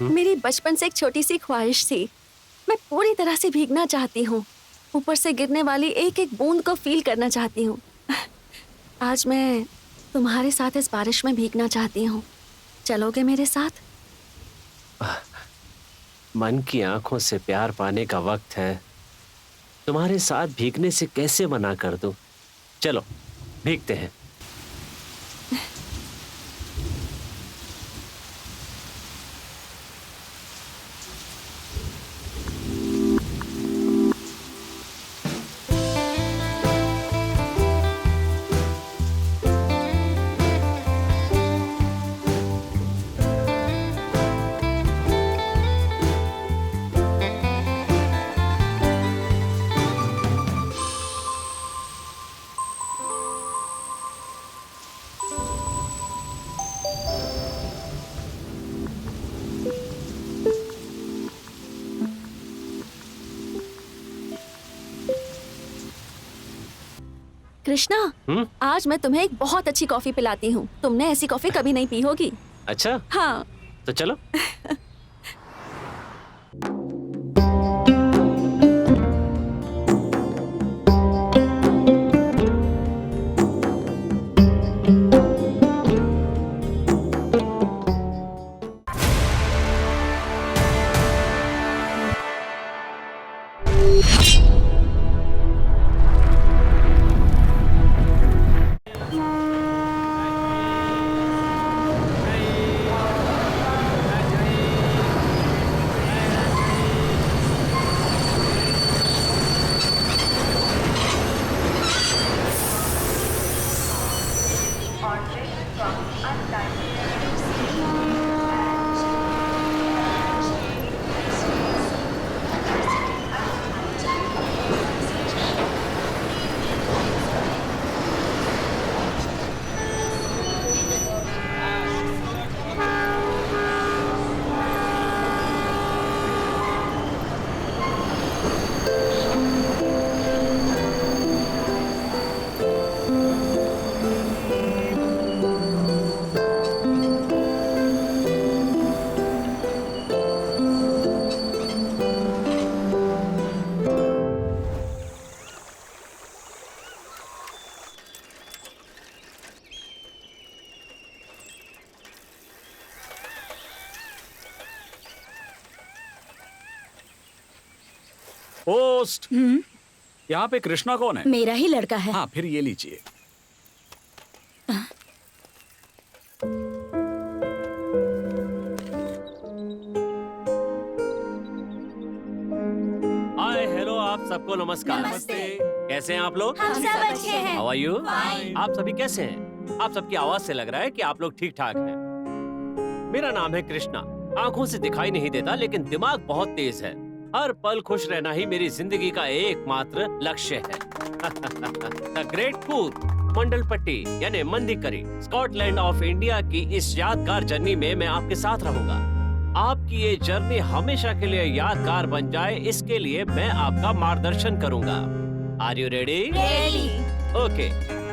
मेरी बचपन से एक छोटी सी ख्वाहिश थी। मैं पूरी तरह से भीगना चाहती हूँ, ऊपर से गिरने वाली एक एक बूंद को फील करना चाहती हूँ। आज मैं तुम्हारे साथ इस बारिश में भीगना चाहती हूँ। चलोगे मेरे साथ? मन की आंखों से प्यार पाने का वक्त है। तुम्हारे साथ भीगने से कैसे मना कर दूं? चलो भीगते हैं। कृष्णा, आज मैं तुम्हें एक बहुत अच्छी कॉफी पिलाती हूँ। तुमने ऐसी कॉफी कभी नहीं पी होगी। अच्छा, हाँ। तो चलो। पोस्ट। यहाँ पे कृष्णा कौन है? मेरा ही लड़का है। हाँ, फिर ये लीजिए। हाय, हेलो, आप सबको नमस्कार। नमस्ते। कैसे हैं आप लोग? हम सब अच्छे हैं। How are you? Fine। आप सभी कैसे हैं? आप सबकी आवाज से लग रहा है कि आप लोग ठीक ठाक हैं। मेरा नाम है कृष्णा। आंखों से दिखाई नहीं देता, लेकिन दिमाग बहुत तेज है। हर पल खुश रहना ही मेरी जिंदगी का एकमात्र लक्ष्य है। द ग्रेट कूर्ग मंडलपट्टी यानी मंदिकरी स्कॉटलैंड ऑफ इंडिया की इस यादगार जर्नी में मैं आपके साथ रहूंगा। आपकी ये जर्नी हमेशा के लिए यादगार बन जाए, इसके लिए मैं आपका मार्गदर्शन करूंगा। Are you ready? Ready. Okay,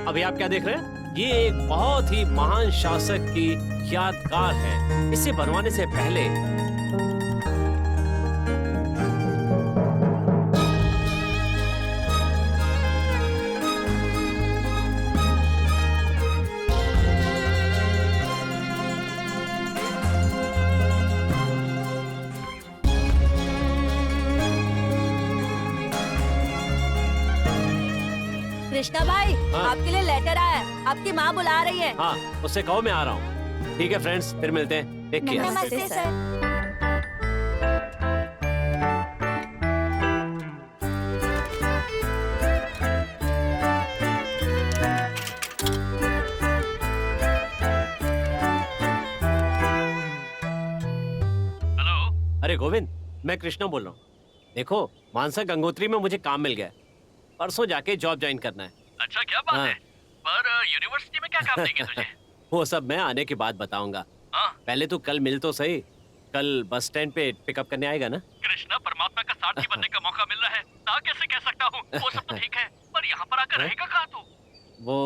अभी आप क्या देख रहे हैं? ये एक बहुत ही महान शासक की यादगार है। इसे बनवाने से पहले कृष्णा भाई, हाँ। आपके लिए लेटर आया है। आपकी माँ बुला रही है। हाँ, उससे कहो मैं आ रहा हूँ। ठीक है फ्रेंड्स, फिर मिलते हैं। Take care. नमस्ते सर। अरे गोविंद, मैं कृष्णा बोल रहा हूँ। देखो, मानसा गंगोत्री में मुझे काम मिल गया है। परसों जाके जॉब ज्वाइन करना है। अच्छा, क्या बात हाँ। है? पर यूनिवर्सिटी में क्या काम देंगे तुझे? वो सब मैं आने के बाद बताऊंगा। हाँ? पहले तू कल मिल तो सही। कल बस स्टैंड पे पिकअप करने आएगा ना? कृष्णा, परमात्मा का सारथी बनने का मौका मिल रहा है, ना कैसे कह सकता हूँ। वो सब तो ठीक है, पर यहाँ पर आकर हाँ? रहेगा कहाँ तू? वो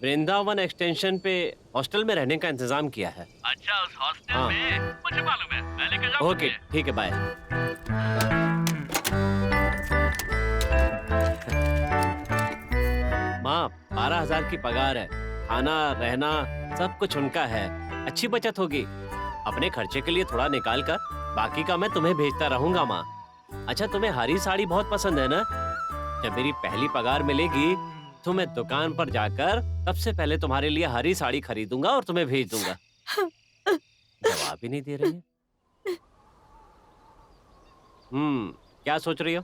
वृंदावन एक्सटेंशन पे हॉस्टल में रहने का इंतजाम किया है। अच्छा, उस हॉस्टल हाँ। में मुझे मालूम है, मैं लेकर जाऊंगा ओके, तुझे। ठीक है, बाय। माँ, 12,000 की पगार है, खाना रहना सब कुछ उनका है, अच्छी बचत होगी। अपने खर्चे के लिए थोड़ा निकाल कर बाकी का मैं तुम्हें भेजता रहूंगा माँ। अच्छा, तुम्हें हरी साड़ी बहुत पसंद है ना? जब मेरी पहली पगार मिलेगी तो मैं दुकान पर जाकर सबसे पहले तुम्हारे लिए हरी साड़ी खरीदूंगा और तुम्हें भेज दूंगा। जवाब ही नहीं दे रही है। क्या सोच रही हो?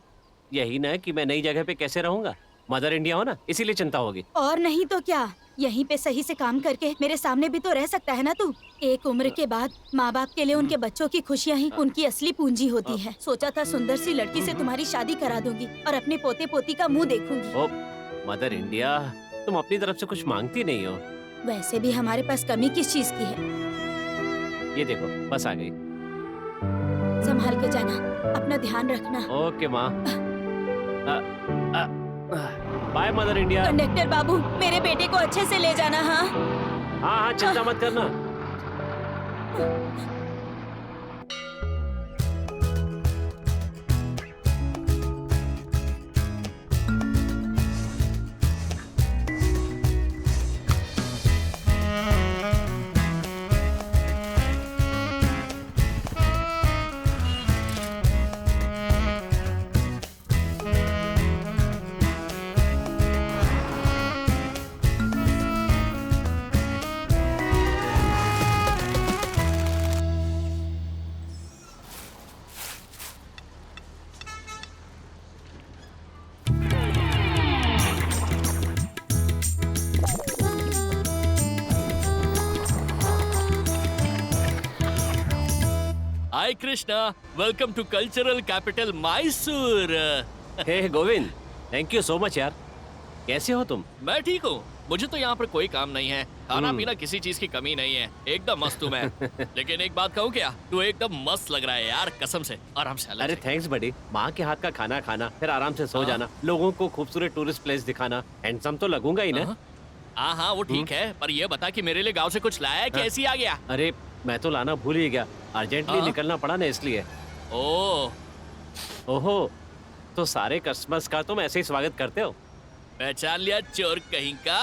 यही ना कि मैं नई जगह पे कैसे रहूंगा? मदर इंडिया हो ना, इसीलिए चिंता होगी। और नहीं तो क्या, यहीं पे सही से काम करके मेरे सामने भी तो रह सकता है ना तू। एक उम्र के बाद माँ बाप के लिए उनके बच्चों की खुशियाँ ही उनकी असली पूंजी होती है। सोचा था सुंदर सी लड़की से तुम्हारी शादी करा दूंगी और अपने पोते पोती का मुंह देखूंगी। ओ मदर इंडिया, तुम अपनी तरफ से कुछ मांगती नहीं हो। वैसे भी हमारे पास कमी किस चीज की है? ये देखो, बस आ गई। संभाल के जाना, अपना ध्यान रखना। ओके माँ। Bye Mother India. कंडक्टर बाबू, मेरे बेटे को अच्छे से ले जाना। हाँ हाँ हाँ, चिंता मत करना। Hi Krishna, welcome to cultural capital Mysore. हे Govind, thank you so much यार। कैसे हो तुम? मैं ठीक हूँ। मुझे तो यहाँ पर कोई काम नहीं है, खाना पीना किसी चीज की कमी नहीं है, एकदम मस्त हूँ मैं। लेकिन एक बात कहूँ क्या, तू एकदम मस्त लग रहा है यार, कसम से। आराम से अलग अरे से। थैंक्स बड़ी। माँ के हाथ का खाना खाना, फिर आराम से सो जाना, लोगों को खूबसूरत टूरिस्ट प्लेस दिखाना, हैंडसम तो लगूंगा ही ना। हाँ हाँ वो ठीक है, पर ये बता कि मेरे लिए गाँव से कुछ लाया है कि ऐसे ही आ गया? अरे मैं तो लाना भूल ही गया, अर्जेंटली हाँ? निकलना पड़ा ना इसलिए। ओह, ओहो, तो सारे कस्टमर्स का तुम ऐसे ही स्वागत करते हो? पहचान लिया चोर कहीं का।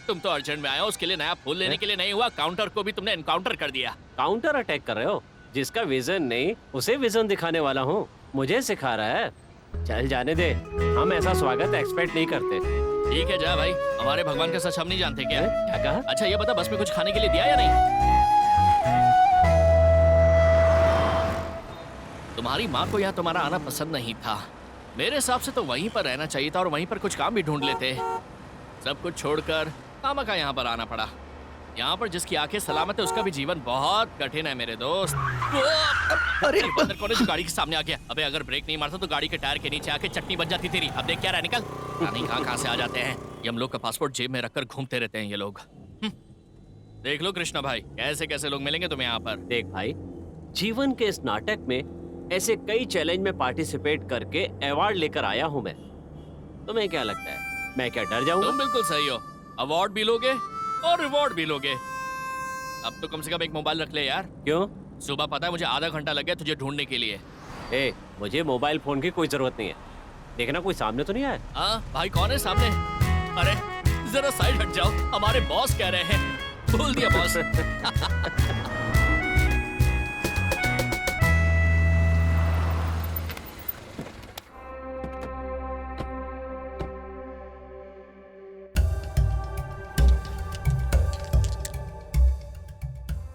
तुम तो अर्जेंट में आए हो, उसके लिए नया फूल लेने के लिए नहीं हुआ, काउंटर को भी तुमने एनकाउंटर कर दिया। काउंटर अटैक कर रहे हो? जिसका विजन नहीं उसे विजन दिखाने वाला हूँ, मुझे सिखा रहा है। चल जाने दे, हम ऐसा स्वागत एक्सपेक्ट नहीं करते। ठीक है जा भाई, हमारे भगवान का सच हम नहीं जानते क्या? क्या कहा? अच्छा ये बता, बस में कुछ खाने के लिए दिया या नहीं? तुम्हारी माँ को यहाँ तुम्हारा आना पसंद नहीं था। मेरे हिसाब से तो वहीं पर रहना चाहिए था और वहीं पर कुछ काम भी ढूंढ लेते। सब कुछ छोड़कर मामा का यहाँ पर आना पड़ा। यहाँ पर जिसकी आंखें सलामत है उसका भी जीवन बहुत कठिन है मेरे दोस्त। अरे बंदर कौन है जो गाड़ी के सामने आ गया? अबे अगर ब्रेक नहीं मारता तो गाड़ी के टायर के नीचे आके चटनी बन जाती तेरी। अब देख क्या रहा, निकल। नहीं कहाँ से आ जाते हैं ये, हम लोग का पासपोर्ट जेब में रखकर घूमते रहते हैं ये लोग। देख लो कृष्णा भाई, कैसे कैसे लोग मिलेंगे तुम्हें यहाँ पर। देख भाई, जीवन के इस नाटक में ऐसे कई चैलेंज में पार्टिसिपेट करके अवार्ड लेकर आया हूँ मैं। तुम्हें क्या लगता है मैं क्या डर जाऊंगा? तुम बिल्कुल सही हो, अवार्ड भी लोगे और रिवॉर्ड भी लोगे। अब तो कम से कम एक मोबाइल रख ले यार। क्यों? सुबह पता है मुझे आधा घंटा लग गया तुझे ढूंढने के लिए। ए, मुझे मोबाइल फोन की कोई जरूरत नहीं है। देखना कोई सामने तो नहीं आया। हाँ भाई, कौन है सामने? अरे जरा साइड हट जाओ, हमारे बॉस कह रहे हैं। भूल दिया बॉस।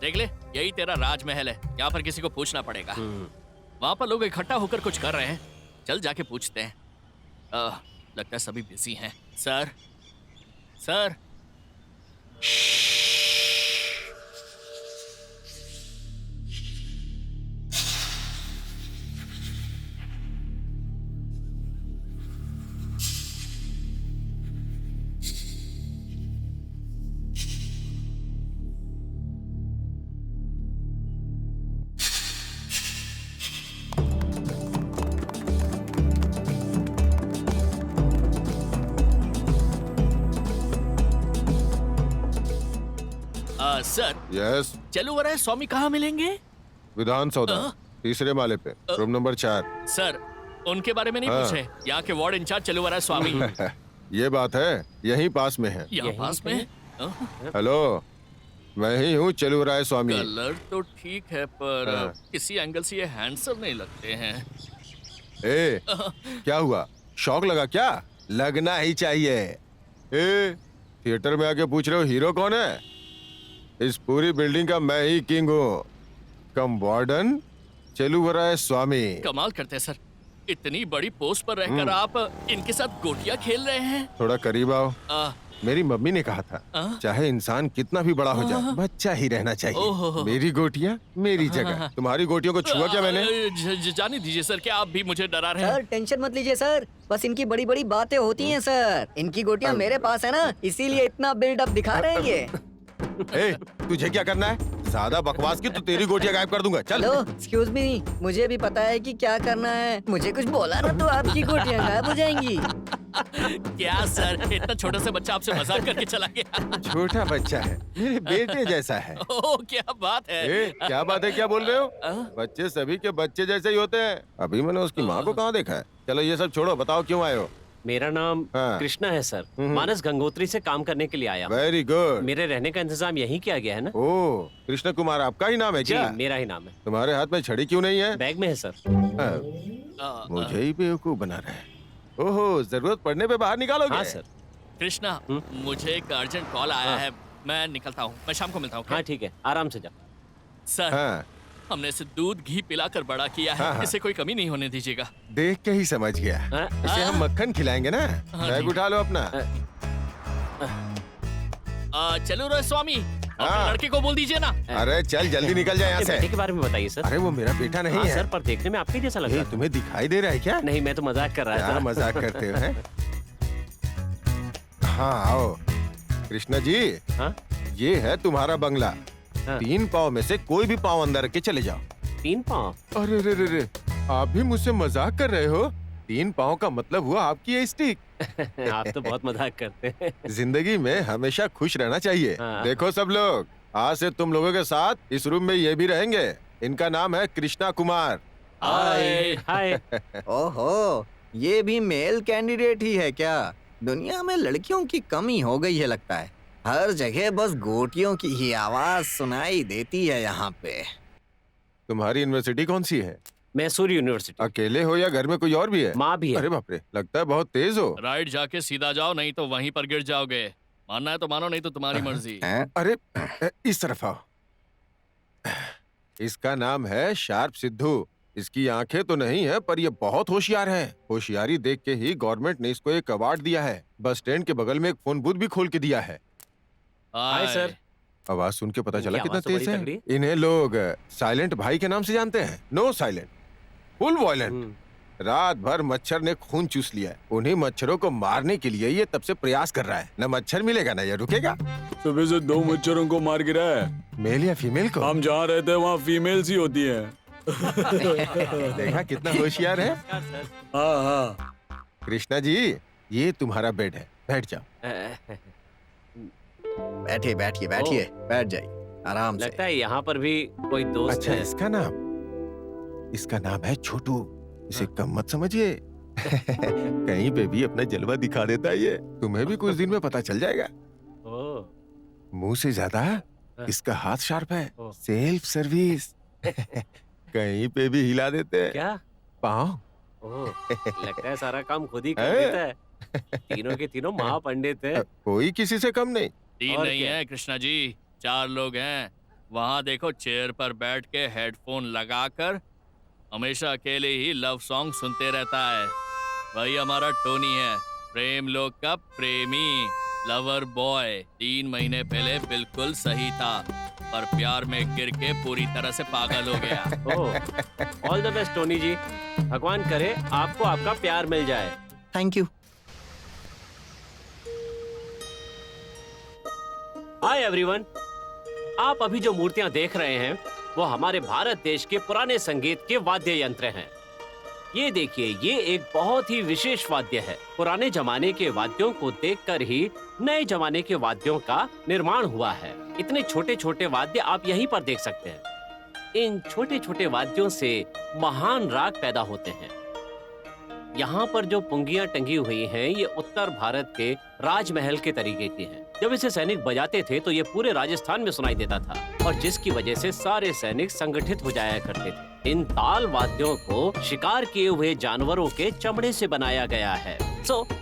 देख ले, यही तेरा राजमहल है, यहाँ पर किसी को पूछना पड़ेगा। वहां पर लोग इकट्ठा होकर कुछ कर रहे हैं, चल जाके पूछते हैं। लगता है सभी बिजी हैं। Sir, sir. सर, यस, चलुवराय स्वामी कहाँ मिलेंगे? विधान सौदा, तीसरे माले पे, रूम नंबर 4। सर, उनके बारे में नहीं हाँ। पूछे। यहाँ के वार्ड इंचार्ज चलुवराय स्वामी। ये बात है, यहीं पास में है। यहाँ यहीं पास पे? में? हेलो, मैं ही हूँ चलुवराय स्वामी। कलर तो ठीक है पर हाँ। किसी एंगल से ये हैंडसम नहीं लगते हैं। ए, क्या हुआ? शौक लगा क्या? लगना ही चाहिए। ए, थिएटर में आके पूछ रहे हो हीरो कौन है? इस पूरी बिल्डिंग का मैं ही किंग हूँ। कम वार्डन चलुवराय स्वामी। कमाल करते हैं सर, इतनी बड़ी पोस्ट पर रहकर आप इनके साथ गोटियां खेल रहे हैं। थोड़ा करीब आओ। आ, मेरी मम्मी ने कहा था, चाहे इंसान कितना भी बड़ा हो जाए, बच्चा ही रहना ओहो। चाहिए। मेरी गोटियां मेरी जगह। तुम्हारी गोटियों को छुआ क्या मैंने? जाने दीजिए सर, क्या आप भी मुझे डरा रहे हैं? सर टेंशन मत लीजिए सर, बस इनकी बड़ी बड़ी बातें होती हैं सर। इनकी गोटियां मेरे पास है ना, इसीलिए इतना बिल्डअप दिखा रहे हैं ये। ए, तुझे क्या करना है? ज्यादा बकवास की तो तेरी गोटियां गायब कर दूंगा। चल। हेलो, एक्सक्यूज मी, मुझे भी पता है कि क्या करना है। मुझे कुछ बोला ना तो आपकी गोटियां गायब हो जाएंगी। क्या सर, इतना छोटा सा बच्चा आपसे मजाक करके चला गया? छोटा बच्चा है, मेरे बेटे जैसा है। ओह, क्या बात है। ए, क्या बात है? क्या बोल रहे हो? बच्चे सभी के बच्चे जैसे ही होते हैं। अभी मैंने उसकी माँ को कहाँ देखा है? चलो ये सब छोड़ो, बताओ क्यों आए हो? मेरा नाम हाँ। कृष्णा है सर। मानस गंगोत्री से काम करने के लिए आया हूँ। Very good. मेरे रहने का इंतजाम यहीं किया गया है ना? ओ, कृष्ण कुमार आपका ही नाम है जी, क्या? मेरा ही नाम है। तुम्हारे हाथ में छड़ी क्यों नहीं है? बैग में है सर। मुझे ही बेवकूफ बना रहे हैं। ओहो, जरूरत पड़ने पे बाहर निकालोगे? हाँ सर। कृष्णा, मुझे एक अर्जेंट कॉल आया है, मैं निकलता हूँ। मैं शाम को मिलता हूँ। हाँ ठीक है, आराम से जाओ। सर, हाँ, हमने इसे दूध घी पिलाकर बड़ा किया है। हाँ। इसे कोई कमी नहीं होने दीजिएगा। देख के ही समझ गया। हाँ, इसे हम मक्खन खिलाएंगे ना। बैग ठीक। उठा लो अपना। चलो रे स्वामी, अपने हाँ। लड़के को बोल दीजिए ना। अरे चल जल्दी निकल जाए यहाँ ये से। बेटे के बारे में बताइए सर। अरे वो मेरा बेटा नहीं हाँ है। सर, पर देखने में आपके जैसा लग ए, रहा है। तुम्हें दिखाई दे रहा है क्या? नहीं, मैं तो मजाक कर रहा क्या था। मजाक करते हो हैं? हाँ आओ। कृष्णा जी, हाँ? ये है तुम्हारा बंगला। हाँ। 3 पाँव में से कोई भी पाँव अंदर रख के चले जाओ। 3 पाँव? अरे रे रे रे, आप भी मुझसे मजाक कर रहे हो? 3 पाँव का मतलब हुआ आपकी ये स्टिक। आप तो बहुत मजाक करते हैं। जिंदगी में हमेशा खुश रहना चाहिए। हाँ। देखो सब लोग, आज से तुम लोगों के साथ इस रूम में ये भी रहेंगे। इनका नाम है कृष्णा कुमार। हाय। हाय। ओहो, ये भी मेल कैंडिडेट ही है क्या? दुनिया में लड़कियों की कमी हो गई है लगता है। हर जगह बस गोटियों की ही आवाज सुनाई देती है यहाँ पे। तुम्हारी यूनिवर्सिटी कौन सी है? मैसूर यूनिवर्सिटी। अकेले हो या घर में कोई और भी है? माँ भी है। अरे बाप रे, लगता है बहुत तेज हो। राइट जाके सीधा जाओ, नहीं तो वहीं पर गिर जाओगे। मानना है तो मानो, नहीं तो तुम्हारी मर्जी। हैं? अरे इस तरफ आओ। इसका नाम है शार्प सिद्धू। इसकी आंखें तो नहीं है, पर ये बहुत होशियार है। होशियारी देख के ही गवर्नमेंट ने इसको एक अवार्ड दिया है। बस स्टैंड के बगल में एक फोन बूथ भी खोल के दिया है। Hi sir. आवाज सुन के पता चला इनकी कितना आवाज तो तेज बड़ी है। तगड़ी। इन्हें लोग साइलेंट भाई के नाम से जानते हैं। No silent, full violent. रात भर मच्छर ने खून चूस लिया है। उन्हीं मच्छरों को मारने के लिए ये तब से प्रयास कर रहा है। न मच्छर मिलेगा न ये रुकेगा। सुबह से 2 मच्छरों को मार गिरा है। मेल या फीमेल को? हम जहाँ रहते हैं वहाँ फीमेल्स ही होती है। देखा कितना होशियार है। हाँ हाँ। कृष्णा जी, ये तुम्हारा बेड है, बैठ जाओ। बैठिए बैठिए बैठिए, बैठ जाइए आराम से। लगता है यहाँ पर भी कोई दोस्त अच्छा, है। इसका नाम है छोटू। इसे कम मत समझिए। कहीं पे भी अपना जलवा दिखा देता है ये। तुम्हें भी कुछ दिन में पता चल जाएगा। ओह, मुंह से ज्यादा इसका हाथ शार्प है। ओह। Self service. कहीं पे भी हिला देते हैं। क्या? पाँव। ओह, लगता है सारा काम खुद ही कर है? देता है। तीनों के तीनों महापंडित है। कोई किसी से कम नहीं। 3 और नहीं क्या? है कृष्णा जी, 4 लोग हैं। वहाँ देखो, चेयर पर बैठ के हेडफोन लगाकर हमेशा अकेले ही लव सॉन्ग सुनते रहता है। वही हमारा टोनी है, प्रेम लोक का प्रेमी, लवर बॉय। 3 महीने पहले बिल्कुल सही था, पर प्यार में गिर के पूरी तरह से पागल हो गया। ओह, ऑल द बेस्ट टोनी जी। भगवान करे आपको आपका प्यार मिल जाए। Thank you. Hi everyone. आप अभी जो मूर्तियां देख रहे हैं वो हमारे भारत देश के पुराने संगीत के वाद्य यंत्र हैं। ये देखिए, ये एक बहुत ही विशेष वाद्य है। पुराने जमाने के वाद्यों को देखकर ही नए जमाने के वाद्यों का निर्माण हुआ है। इतने छोटे छोटे वाद्य आप यहीं पर देख सकते हैं। इन छोटे छोटे वाद्यों से महान राग पैदा होते हैं। यहाँ पर जो पुंगियां टंगी हुई हैं, ये उत्तर भारत के राजमहल के तरीके की हैं। जब इसे सैनिक बजाते थे तो ये पूरे राजस्थान में सुनाई देता था, और जिसकी वजह से सारे सैनिक संगठित हो जाया करते थे। इन ताल वाद्यों को शिकार किए हुए जानवरों के चमड़े से बनाया गया है।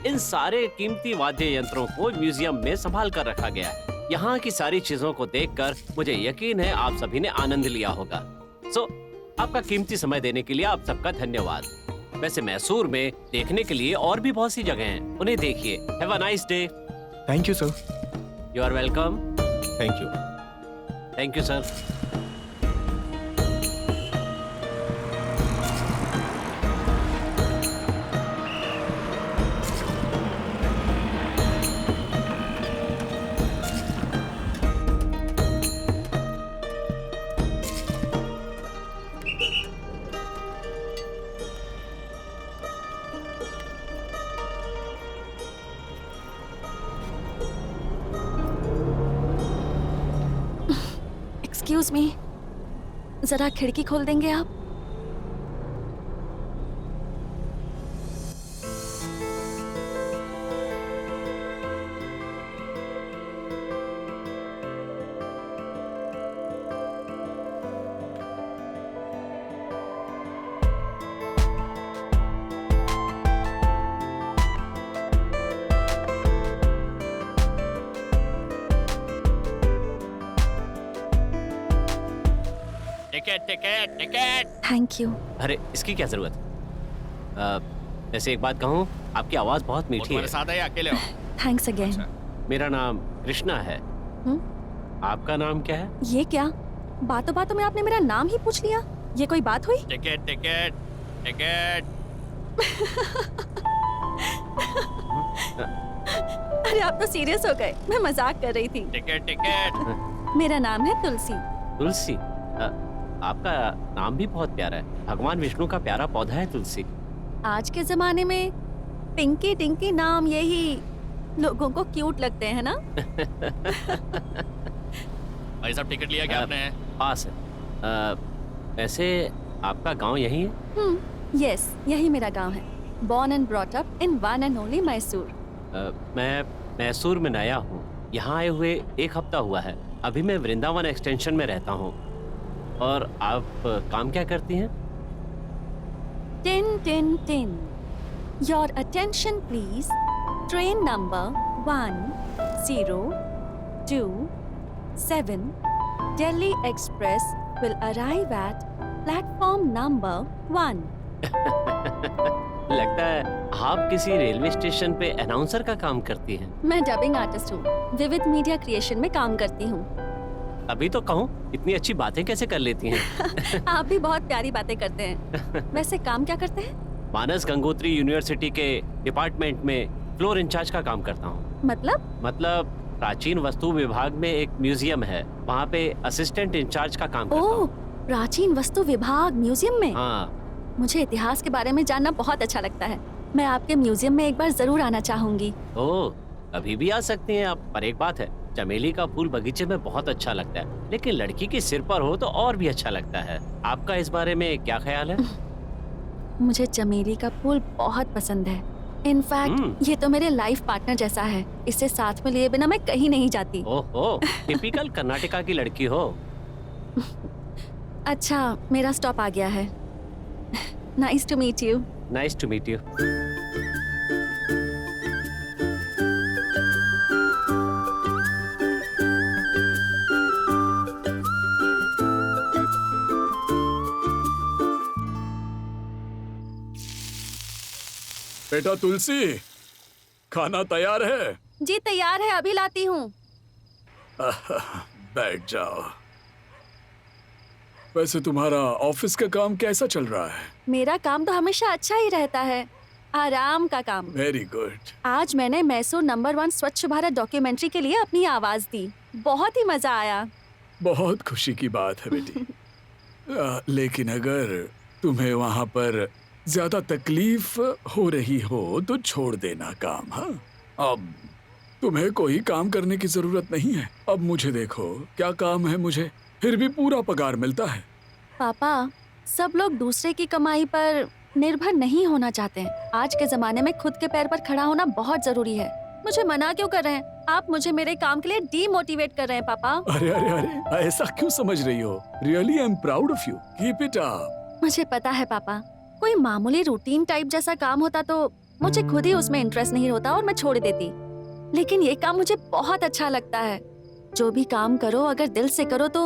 इन सारे कीमती वाद्य यंत्रों को म्यूजियम में संभाल कर रखा गया है। यहाँ की सारी चीजों को देखकर मुझे यकीन है आप सभी ने आनंद लिया होगा। आपका कीमती समय देने के लिए आप सबका धन्यवाद। वैसे मैसूर में देखने के लिए और भी बहुत सी जगह हैं, उन्हें देखिए। Have a nice day. Thank you sir. You are welcome. Thank you. Thank you sir. Excuse me, जरा खिड़की खोल देंगे आप? Ticket ticket ticket. Thank you. अरे इसकी क्या जरूरत? वैसे एक बात कहूँ, आपकी आवाज बहुत मीठी है। तुम्हारे साथ है या अकेले हो? Thanks again. मेरा नाम कृष्णा है। आपका नाम क्या है? ये क्या बातों बातों में आपने मेरा नाम ही पूछ लिया? ये कोई बात हुई? Ticket ticket ticket. अरे आप तो सीरियस हो गए, मैं मजाक कर रही थी। Ticket ticket. मेरा नाम है तुलसी। तुलसी? आपका नाम भी बहुत प्यारा है। भगवान विष्णु का प्यारा पौधा है तुलसी। आज के जमाने में पिंकी टिंकी नाम यही लोगों को क्यूट लगते हैं ना? भाई साहब टिकट लिया क्या आपने? पास है। वैसे आपका गांव यही है? यस, यही मेरा गांव है। Born and brought up in one and only Mysore. मैं मैसूर में नया हूँ। यहाँ आए हुए 1 हफ्ता हुआ है। अभी मैं वृंदावन एक्सटेंशन में रहता हूँ। और आप काम क्या करती हैं? Tin tin tin, your attention please. Train number 1027 Delhi express will arrive at platform number 1. लगता है आप किसी रेलवे स्टेशन पे अनाउंसर का काम करती हैं। मैं डबिंग आर्टिस्ट हूँ, विविध मीडिया क्रिएशन में काम करती हूँ। अभी तो कहूँ, इतनी अच्छी बातें कैसे कर लेती हैं? आप भी बहुत प्यारी बातें करते हैं। वैसे काम क्या करते हैं? मानस गंगोत्री यूनिवर्सिटी के डिपार्टमेंट में फ्लोर इंचार्ज का काम करता हूँ। मतलब प्राचीन वस्तु विभाग में एक म्यूजियम है, वहाँ पे असिस्टेंट इंचार्ज का काम करता हूँ। प्राचीन वस्तु विभाग म्यूजियम में? हाँ। मुझे इतिहास के बारे में जानना बहुत अच्छा लगता है। मैं आपके म्यूजियम में एक बार जरूर आना चाहूंगी। ओह, अभी भी आ सकती हैं आप। पर एक बात है, चमेली का फूल बगीचे में बहुत अच्छा लगता है, लेकिन लड़की के सिर पर हो तो और भी अच्छा लगता है। आपका इस बारे में क्या ख्याल है? मुझे चमेली का फूल बहुत पसंद है। इनफैक्ट ये तो मेरे लाइफ पार्टनर जैसा है। इसे साथ में लिए बिना मैं कहीं नहीं जाती। ओहो, टिपिकल कर्नाटका की लड़की हो। अच्छा, मेरा स्टॉप आ गया है। Nice to meet you. Nice to meet you. बेटा तुलसी, खाना तैयार है? जी तैयार है, अभी लाती हूँ। बैठ जाओ। वैसे तुम्हारा ऑफिस का काम कैसा चल रहा है? मेरा काम तो हमेशा अच्छा ही रहता है, आराम का काम। Very good. आज मैंने मैसूर नंबर 1 स्वच्छ भारत डॉक्यूमेंट्री के लिए अपनी आवाज दी। बहुत ही मजा आया। बहुत खुशी की बात है बेटी। लेकिन अगर तुम्हें वहाँ पर ज्यादा तकलीफ हो रही हो तो छोड़ देना काम। हाँ, अब तुम्हें कोई काम करने की जरूरत नहीं है। अब मुझे देखो, क्या काम है मुझे, फिर भी पूरा पगार मिलता है। पापा, सब लोग दूसरे की कमाई पर निर्भर नहीं होना चाहते हैं। आज के जमाने में खुद के पैर पर खड़ा होना बहुत जरूरी है। मुझे मना क्यों कर रहे हैं? आप मुझे मेरे काम के लिए डीमोटिवेट कर रहे हैं पापा। अरे अरे अरे, ऐसा क्यों समझ रही हो? Really I am proud of you, keep it up. मुझे पता है पापा, कोई मामूली रूटीन टाइप जैसा काम होता तो मुझे खुद ही उसमें इंटरेस्ट नहीं होता और मैं छोड़ देती, लेकिन ये काम मुझे बहुत अच्छा लगता है। जो भी काम करो अगर दिल से करो तो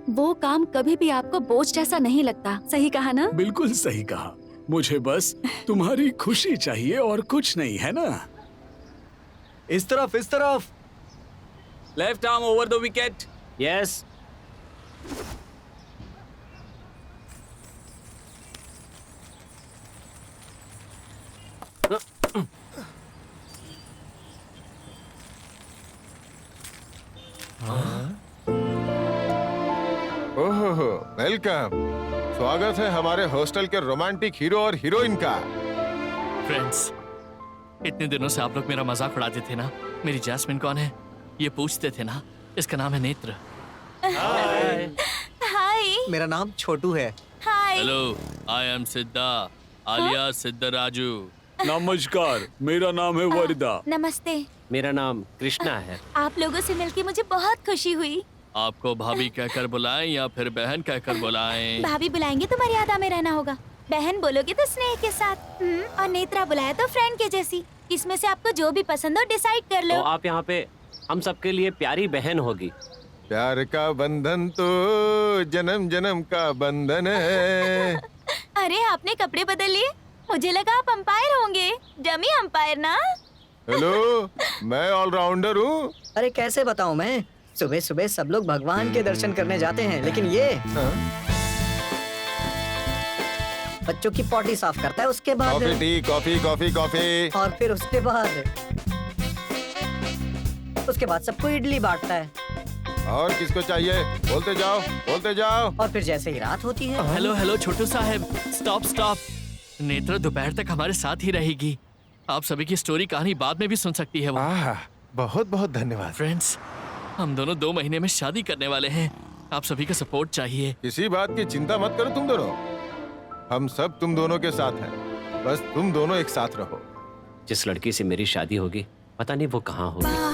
वो काम कभी भी आपको बोझ जैसा नहीं लगता। सही कहा ना? बिल्कुल सही कहा। मुझे बस तुम्हारी खुशी चाहिए और कुछ नहीं, है ना? इस तरफ, इस तरफ। Left arm over the wicket. Yes. ओहो, वेलकम। स्वागत है हमारे हॉस्टल के रोमांटिक हीरो और हीरोइन का। फ्रेंड्स, इतने दिनों से आप लोग मेरा मजाक उड़ाते थे ना। मेरी जैस्मिन कौन है ये पूछते थे ना। इसका नाम है नेत्र। हाय। मेरा नाम छोटू है। हाय। हेलो, आई एम सिद्धा आलिया सिद्धराजू। नमस्कार, मेरा नाम है वरिदा। नमस्ते। मेरा नाम कृष्णा है। आप लोगों से मिलके मुझे बहुत खुशी हुई। आपको भाभी कहकर बुलाएं या फिर बहन कहकर बुलाएं? भाभी बुलाएंगे तो मर्यादा में रहना होगा, बहन बोलोगे तो स्नेह के साथ, और नेत्रा बुलाया तो फ्रेंड के जैसी। इसमें से आपको जो भी पसंद हो डिसाइड कर लो। तो आप यहाँ पे हम सबके लिए प्यारी बहन होगी। प्यार का बंधन तो जन्म जन्म का बंधन है। अरे आपने कपड़े बदल लिए, मुझे लगा आप अंपायर होंगे। डमी अंपायर ना। हेलो, मैं ऑलराउंडर हूँ। अरे कैसे बताऊं मैं, सुबह सुबह सब लोग भगवान के दर्शन करने जाते हैं, लेकिन ये बच्चों की पॉटी साफ करता है, उसके बाद coffee tea, coffee coffee coffee. और फिर उसके बाद सबको इडली बांटता है। और किसको चाहिए? बोलते जाओ, बोलते जाओ। और फिर जैसे ही रात होती है, हेलो हेलो छोटू साहब, स्टॉप स्टॉप। नेत्र दोपहर तक हमारे साथ ही रहेगी। आप सभी की स्टोरी कहानी बाद में भी सुन सकती है वो। बहुत बहुत धन्यवाद। फ्रेंड्स, हम दोनों 2 महीने में शादी करने वाले हैं। आप सभी का सपोर्ट चाहिए। किसी बात की चिंता मत करो तुम दोनों, हम सब तुम दोनों के साथ हैं। बस तुम दोनों एक साथ रहो। जिस लड़की से मेरी शादी होगी पता नहीं वो कहाँ होगी।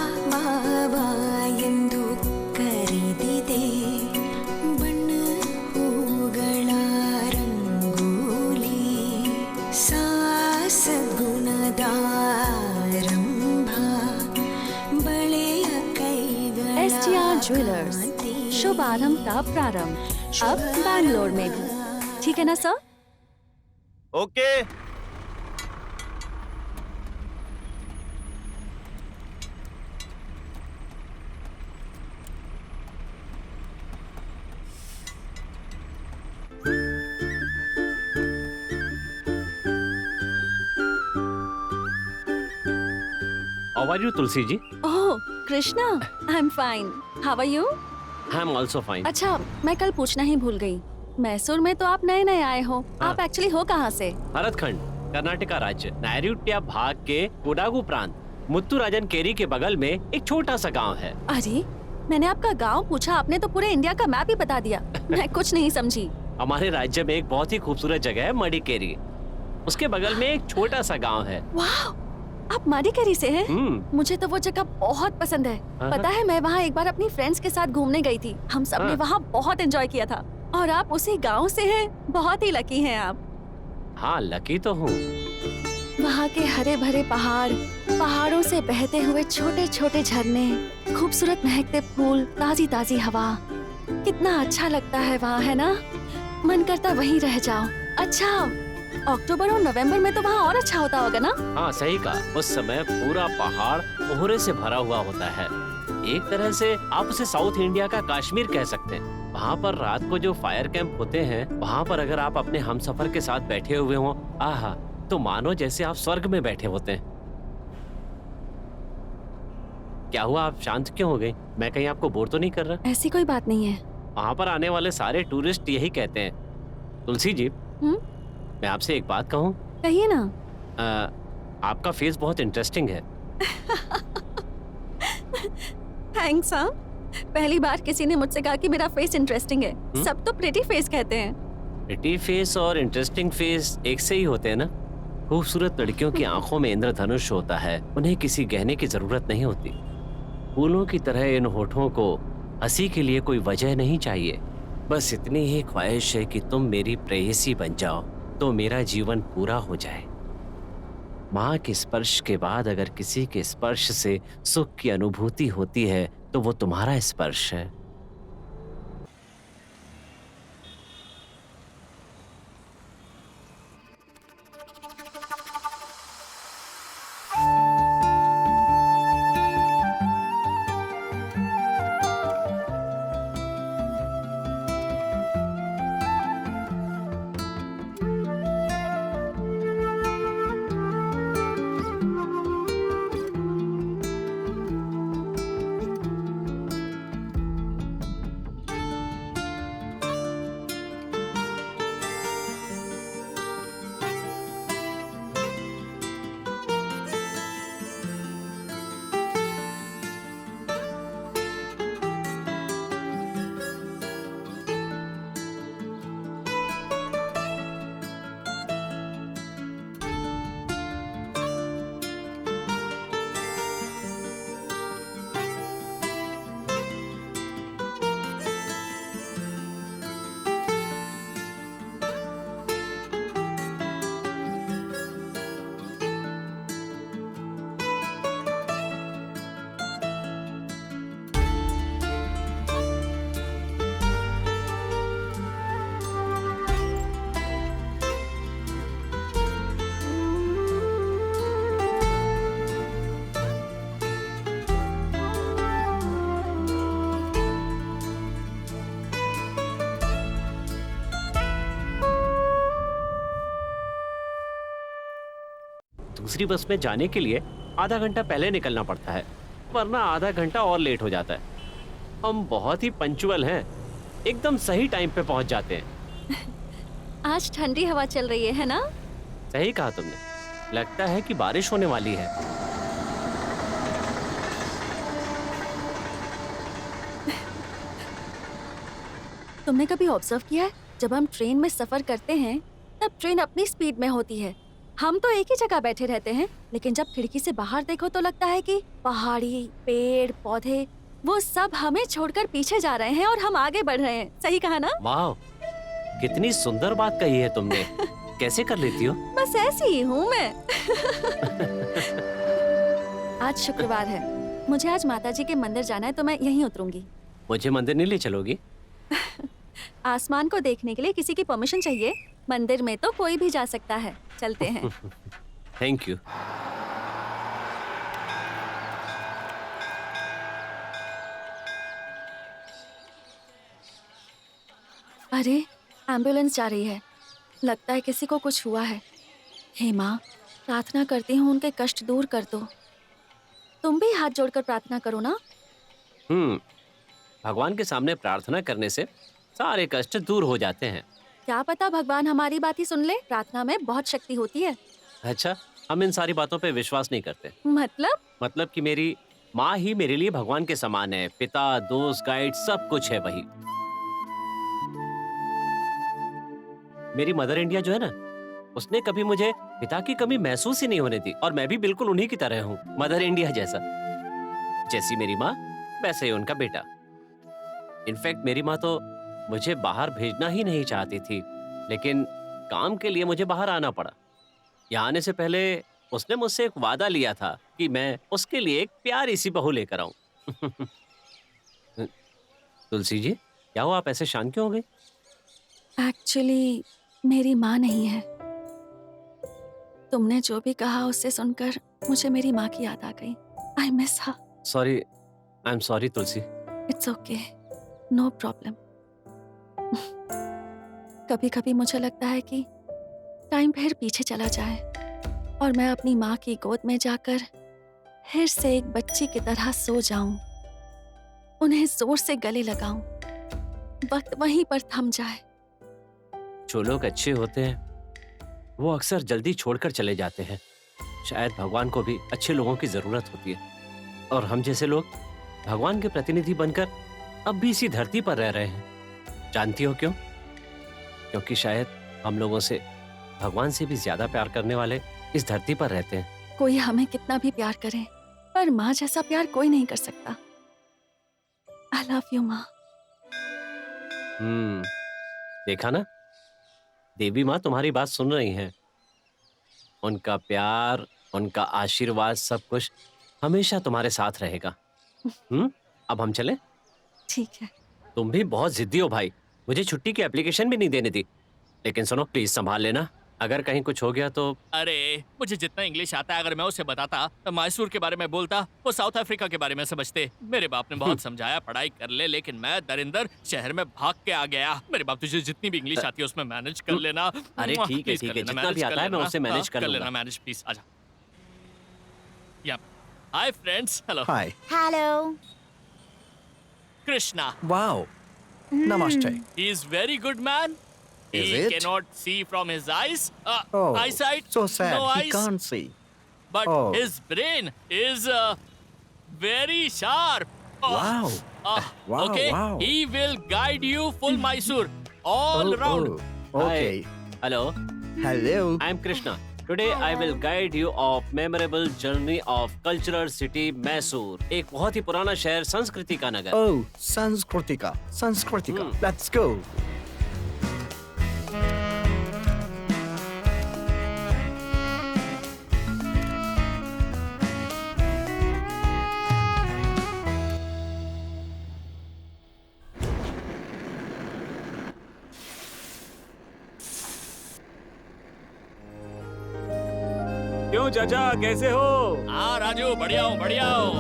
STR ज्वेलर्स, शुभ आरंभ का प्रारंभ अब बैंगलोर में भी। ठीक है ना sir? Okay. How are you, Tulsi ji? Oh Krishna, I am fine. How are you? I am also fine. अच्छा, मैं कल पूछना ही भूल गई। मैसूर में तो आप नए नए आए हो। हाँ। आप एक्चुअली हो कहाँ से? भरतखंड, कर्नाटका राज्य, नैऋत्य भाग के कोडागु प्रांत, मुत्तुराजन केरी के बगल में एक छोटा सा गांव है। अरे, मैंने आपका गांव पूछा, आपने तो पूरे इंडिया का मैप ही बता दिया। मैं कुछ नहीं समझी। हमारे राज्य में एक बहुत ही खूबसूरत जगह है मडिकेरी। उसके बगल में एक छोटा सा गांव है। वाह, आप मडिकेरी से हैं? मुझे तो वो जगह बहुत पसंद है। हाँ। पता है, मैं वहाँ एक बार अपनी फ्रेंड्स के साथ घूमने गई थी। हम सब ने हाँ। वहाँ बहुत एंजॉय किया था। और आप उसी गांव से हैं। बहुत ही लकी हैं आप। हाँ, लकी तो हूँ। वहाँ के हरे भरे पहाड़, पहाड़ों से बहते हुए छोटे छोटे झरने, खूबसूरत महकते फूल, ताजी ताजी हवा, कितना अच्छा लगता है वहाँ, है ना? मन करता वहीं रह जाओ। अच्छा, अक्टूबर और नवंबर में तो वहाँ और अच्छा होता होगा ना? हाँ सही कहा, उस समय पूरा पहाड़ कोहरे से भरा हुआ होता है। एक तरह से आप उसे साउथ इंडिया का कश्मीर कह सकते हैं। वहाँ पर रात को जो फायर कैंप होते हैं, वहाँ पर अगर आप अपने हमसफर के साथ बैठे हुए हो, आहा, तो मानो जैसे आप स्वर्ग में बैठे होते हैं। क्या हुआ, आप शांत क्यों हो गई? मैं कहीं आपको बोर तो नहीं कर रहा? ऐसी कोई बात नहीं है। वहाँ पर आने वाले सारे टूरिस्ट यही कहते हैं। तुलसी जी, मैं आपसे एक बात कहूँ? कहिए ना। आपका फेस बहुत इंटरेस्टिंग है। थैंक्स। हाँ, पहली बार किसी ने मुझसे कहा कि मेरा फेस इंटरेस्टिंग है। सब तो प्रिटी फेस कहते हैं। प्रिटी फेस और इंटरेस्टिंग फेस एक से ही होते हैं ना। खूबसूरत लड़कियों की आंखों में इंद्रधनुष होता है, उन्हें किसी गहने की जरूरत नहीं होती। फूलों की तरह इन होठों को हंसी के लिए कोई वजह नहीं चाहिए। बस इतनी ही ख्वाहिश है कि तुम मेरी प्रेयसी बन जाओ तो मेरा जीवन पूरा हो जाए। माँ के स्पर्श के बाद अगर किसी के स्पर्श से सुख की अनुभूति होती है तो वो तुम्हारा स्पर्श है। दूसरी बस में जाने के लिए आधा घंटा पहले निकलना पड़ता है, वरना आधा घंटा और लेट हो जाता है। हम बहुत ही पंचुअल हैं, एकदम सही टाइम पे पहुंच जाते हैं। आज ठंडी हवा चल रही है ना? सही कहा तुमने, लगता है कि बारिश होने वाली है। तुमने कभी ऑब्जर्व किया है, जब हम ट्रेन में सफर करते हैं तब ट्रेन अपनी स्पीड में होती है, हम तो एक ही जगह बैठे रहते हैं, लेकिन जब खिड़की से बाहर देखो तो लगता है कि पहाड़ी, पेड़, पौधे वो सब हमें छोड़कर पीछे जा रहे हैं और हम आगे बढ़ रहे हैं। सही कहा ना? वाह, कितनी सुंदर बात कही है तुमने। कैसे कर लेती हो? बस ऐसी ही हूँ मैं। आज शुक्रवार है, मुझे आज माताजी के मंदिर जाना है तो मैं यहीं उतरूंगी। मुझे मंदिर नहीं ले चलोगी? आसमान को देखने के लिए किसी की परमिशन चाहिए? मंदिर में तो कोई भी जा सकता है। चलते हैं। Thank you. अरे, एम्बुलेंस जा रही है, लगता है किसी को कुछ हुआ है। हे माँ, प्रार्थना करती हूँ उनके कष्ट दूर कर दो। तुम भी हाथ जोड़कर प्रार्थना करो ना। भगवान के सामने प्रार्थना करने से सारे कष्ट दूर हो जाते हैं। क्या पता भगवान हमारी बात ही सुन ले, प्रार्थना में बहुत शक्ति होती है। अच्छा, हम इन सारी बातों पे विश्वास नहीं करते। मतलब कि मेरी माँ ही मेरे लिए भगवान के समान है, पिता, दोस्त, गाइड, सब कुछ है वही। मेरी मदर इंडिया जो है ना, उसने कभी मुझे पिता की कमी महसूस ही नहीं होने दी, और मैं भी बिल्कुल उन्हीं की तरह हूँ, मदर इंडिया जैसा। जैसी मेरी माँ वैसे ही उनका बेटा। इनफैक्ट मेरी माँ तो मुझे बाहर भेजना ही नहीं चाहती थी, लेकिन काम के लिए मुझे बाहर आना पड़ा। यहाँ आने से पहले उसने मुझसे एक वादा लिया था कि मैं उसके लिए एक प्यारी सी बहू लेकर आऊं। तुलसी जी, क्या हुआ, आप ऐसे शांत क्यों हो गई? एक्चुअली मेरी माँ नहीं है। तुमने जो भी कहा उससे सुनकर मुझे मेरी माँ की याद आ गई। I miss her. Sorry, I am sorry Tulsi. It's okay, no problem. कभी कभी मुझे लगता है कि टाइम फिर पीछे चला जाए और मैं अपनी माँ की गोद में जाकर फिर से एक बच्ची की तरह सो जाऊं, उन्हें जोर से गले लगाऊं, वक्त वहीं पर थम जाए। जो लोग अच्छे होते हैं वो अक्सर जल्दी छोड़कर चले जाते हैं, शायद भगवान को भी अच्छे लोगों की जरूरत होती है और हम जैसे लोग भगवान के प्रतिनिधि बनकर अब भी इसी धरती पर रह रहे हैं। जानती हो क्यों? क्योंकि शायद हम लोगों से भगवान से भी ज्यादा प्यार करने वाले इस धरती पर रहते हैं। कोई हमें कितना भी प्यार करे, पर माँ जैसा प्यार कोई नहीं कर सकता। आई लव यू माँ। देखा ना, देवी माँ तुम्हारी बात सुन रही हैं। उनका प्यार, उनका आशीर्वाद, सब कुछ हमेशा तुम्हारे साथ रहेगा। अब हम चलें? ठीक है। तुम भी बहुत जिद्दी हो भाई, मुझे छुट्टी की एप्लीकेशन भी नहीं देनी थी। लेकिन सुनो, प्लीज संभाल लेना, अगर कहीं कुछ हो गया तो। अरे मुझे जितना इंग्लिश आता है अगर मैं उसे बताता तो मैसूर के बारे में बोलता, वो साउथ अफ्रीका के बारे में समझते। मेरे बाप ने बहुत समझाया पढ़ाई कर ले, लेकिन मैं दरिंदर शहर में भाग के आ गया। मेरे बाप, तुझे जितनी भी इंग्लिश आती है उसमें मैनेज कर लेना। अरे ठीक है, जितना भी आता है मैं उसे मैनेज कर लेना। मैनेज प्लीज, आजा। या हाय फ्रेंड्स, हेलो। हाय। हेलो। कृष्णा। वाओ, नमस्ते। He is very good man. Is He it? cannot see from his eyes. Oh, Eyesight. so sad. No He eyes. can't see. But Oh. his brain is very sharp. Wow. Wow, Okay. wow. He will guide you full Mysore all around. Okay. Hello, Hello. I am Krishna. Today I will guide you of memorable journey of cultural city Mysore, एक बहुत ही पुराना शहर, संस्कृति का नगर। Oh, Sanskritika. Let's go. क्यों चाचा, कैसे हो? हाँ राजू, बढ़िया हूँ, बढ़िया हूँ।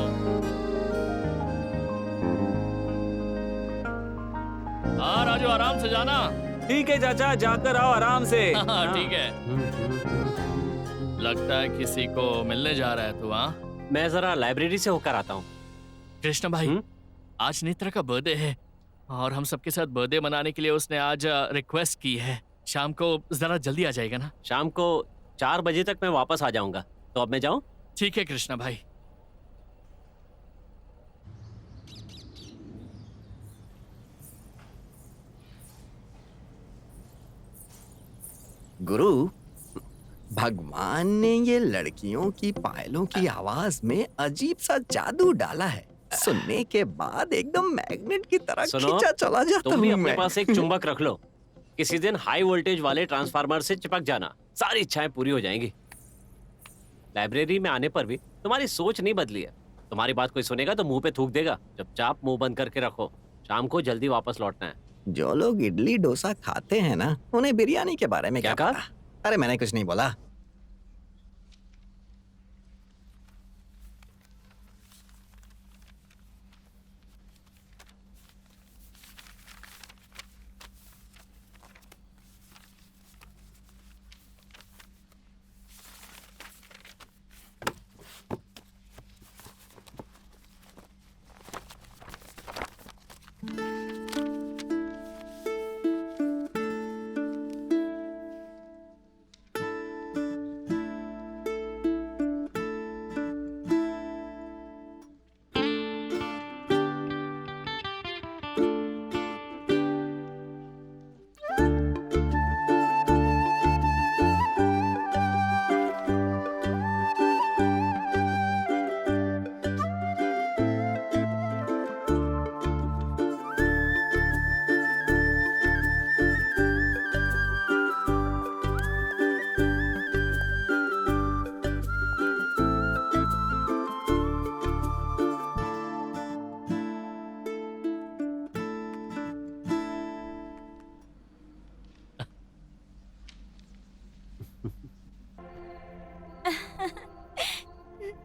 हाँ राजू, आराम से जाना। ठीक है चाचा, जाकर आओ आराम से। हाँ ठीक है। लगता है किसी को मिलने जा रहा है तू। हाँ, मैं जरा लाइब्रेरी से होकर आता हूँ। कृष्ण भाई, आज नेत्रा का बर्थडे है और हम सबके साथ बर्थडे मनाने के लिए उसने आज रिक्वेस्ट की है। शाम को जरा जल्दी आ जाएगा ना? शाम को 4 बजे तक मैं वापस आ जाऊंगा, तो अब मैं जाऊं? ठीक है कृष्णा भाई। गुरु, भगवान ने ये लड़कियों की पायलों की आवाज में अजीब सा जादू डाला है। सुनने के बाद एकदम मैग्नेट की तरह सुनो, खींचा चला जाता तुम भी हूँ अपने मैं। पास एक चुंबक रख लो। किसी दिन हाई वोल्टेज वाले ट्रांसफार्मर से चिपक जाना, सारी इच्छाएं पूरी हो जाएंगी। लाइब्रेरी में आने पर भी तुम्हारी सोच नहीं बदली है। तुम्हारी बात कोई सुनेगा तो मुंह पे थूक देगा। चुपचाप मुंह बंद करके रखो, शाम को जल्दी वापस लौटना है। जो लोग इडली डोसा खाते हैं ना, उन्हें बिरयानी के बारे में क्या क्या कहा? पता? अरे मैंने कुछ नहीं बोला।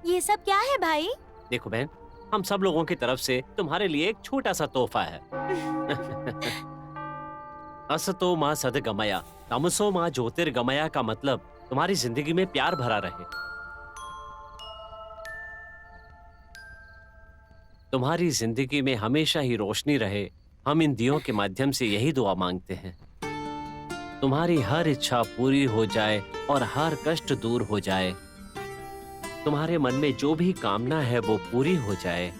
ये सब क्या है भाई? देखो बहन, हम सब लोगों की तरफ से तुम्हारे लिए एक छोटा सा तोहफा है। असतो माँ सदगमया, तमसो माँ ज्योतिर्गमया का मतलब तुम्हारी जिंदगी में प्यार भरा रहे। तुम्हारी जिंदगी में हमेशा ही रोशनी रहे, हम इन दियों के माध्यम से यही दुआ मांगते हैं। तुम्हारी हर इच्छा पूरी हो जाए और हर कष्ट दूर हो जाए। तुम्हारे मन में जो भी कामना है वो पूरी हो जाए।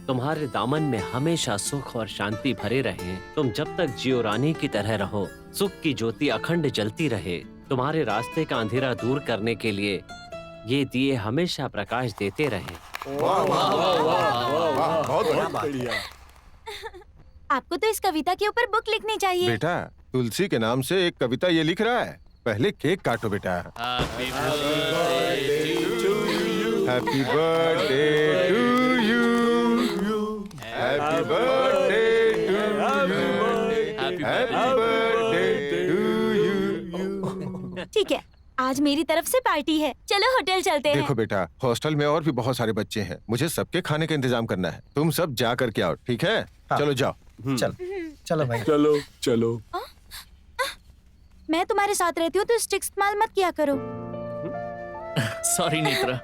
तुम्हारे दामन में हमेशा सुख और शांति भरे रहे। तुम जब तक जियो रानी की तरह रहो, सुख की ज्योति अखंड जलती रहे। तुम्हारे रास्ते का अंधेरा दूर करने के लिए ये दिए हमेशा प्रकाश देते रहे। वाह वाह वाह वाह वाह, बहुत बढ़िया। आपको तो इस कविता के ऊपर बुक लिखनी चाहिए। बेटा, तुलसी के नाम से एक कविता ये लिख रहा है। पहले केक काटो बेटा। Happy birthday to you. Happy birthday to you, happy birthday to you, happy birthday to you. ठीक है, आज मेरी तरफ से पार्टी है। चलो होटल चलते हैं। देखो बेटा, हॉस्टल में और भी बहुत सारे बच्चे हैं। मुझे सबके खाने का इंतजाम करना है। तुम सब जा करके आओ, ठीक है? चलो जाओ। चलो भाई। चलो चलो। मैं तुम्हारे साथ रहती हूँ तो स्टिक इस्तेमाल मत किया करो। सॉरी नेत्रा।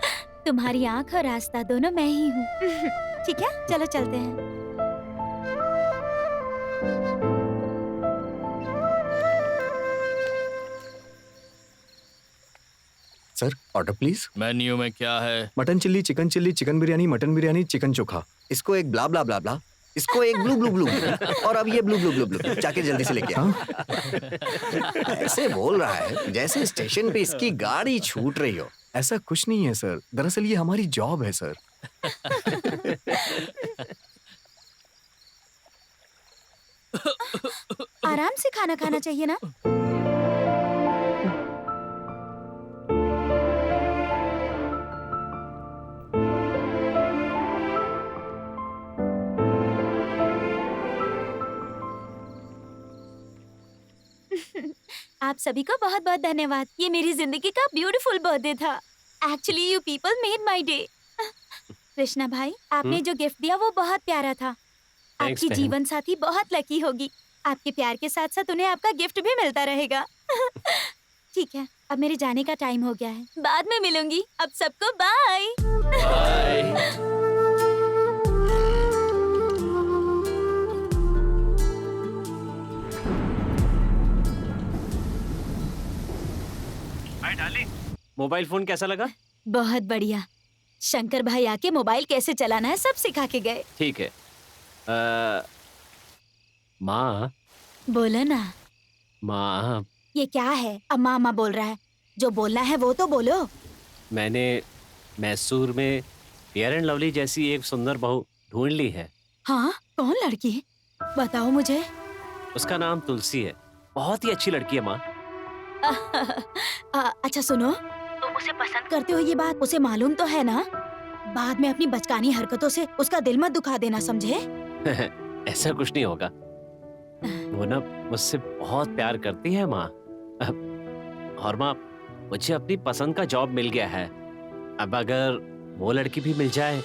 तुम्हारी आँख और रास्ता दोनों मैं ही हूँ। ठीक है, चलो चलते हैं। Sir, order please. मेन्यू में क्या है? Mutton chilli, chicken biryani, mutton biryani, chicken chokha. इसको एक ब्ला ब्ला ब्ला ब्ला, इसको एक ब्लू ब्लू ब्लू, और अब ये ब्लू ब्लू ब्लू ब्लू। जाके जल्दी से लेके आओ। ऐसे बोल रहा है जैसे स्टेशन पे इसकी गाड़ी छूट रही हो। ऐसा कुछ नहीं है सर, दरअसल ये हमारी जॉब है सर। आराम से खाना खाना चाहिए ना। आप सभी को बहुत बहुत धन्यवाद। ये मेरी जिंदगी का ब्यूटीफुल बर्थडे था। Actually you people made my day. Krishna भाई, आपने जो गिफ्ट दिया वो बहुत प्यारा था। आपकी बहन। जीवन साथी बहुत लकी होगी। आपके प्यार के साथ साथ उन्हें आपका गिफ्ट भी मिलता रहेगा। ठीक है, अब मेरे जाने का टाइम हो गया है। बाद में मिलूंगी। अब सबको bye. Bye. Hi darling. Mobile phone कैसा लगा? बहुत बढ़िया। शंकर भाई आके मोबाइल कैसे चलाना है सब सिखा के गए। ठीक है। माँ, बोलो ना। माँ, ये क्या है? अब मामा बोल रहा है। जो बोलना है वो तो बोलो। मैंने मैसूर में फेयर एंड लवली जैसी एक सुंदर बहू ढूंढ ली है। हाँ, कौन लड़की? बताओ मुझे। उसका नाम तुलसी है। बहुत ही अच्छी लड़की है माँ। अच्छा सुनो, तुम उसे पसंद करते हो ये बात उसे मालूम तो है ना? बाद में अपनी बचकानी हरकतों से उसका दिल मत दुखा देना, समझे? ऐसा कुछ नहीं होगा। वो ना मुझसे बहुत प्यार करती है माँ। और माँ, मुझे अपनी पसंद का जॉब मिल गया है। अब अगर वो लड़की भी मिल जाए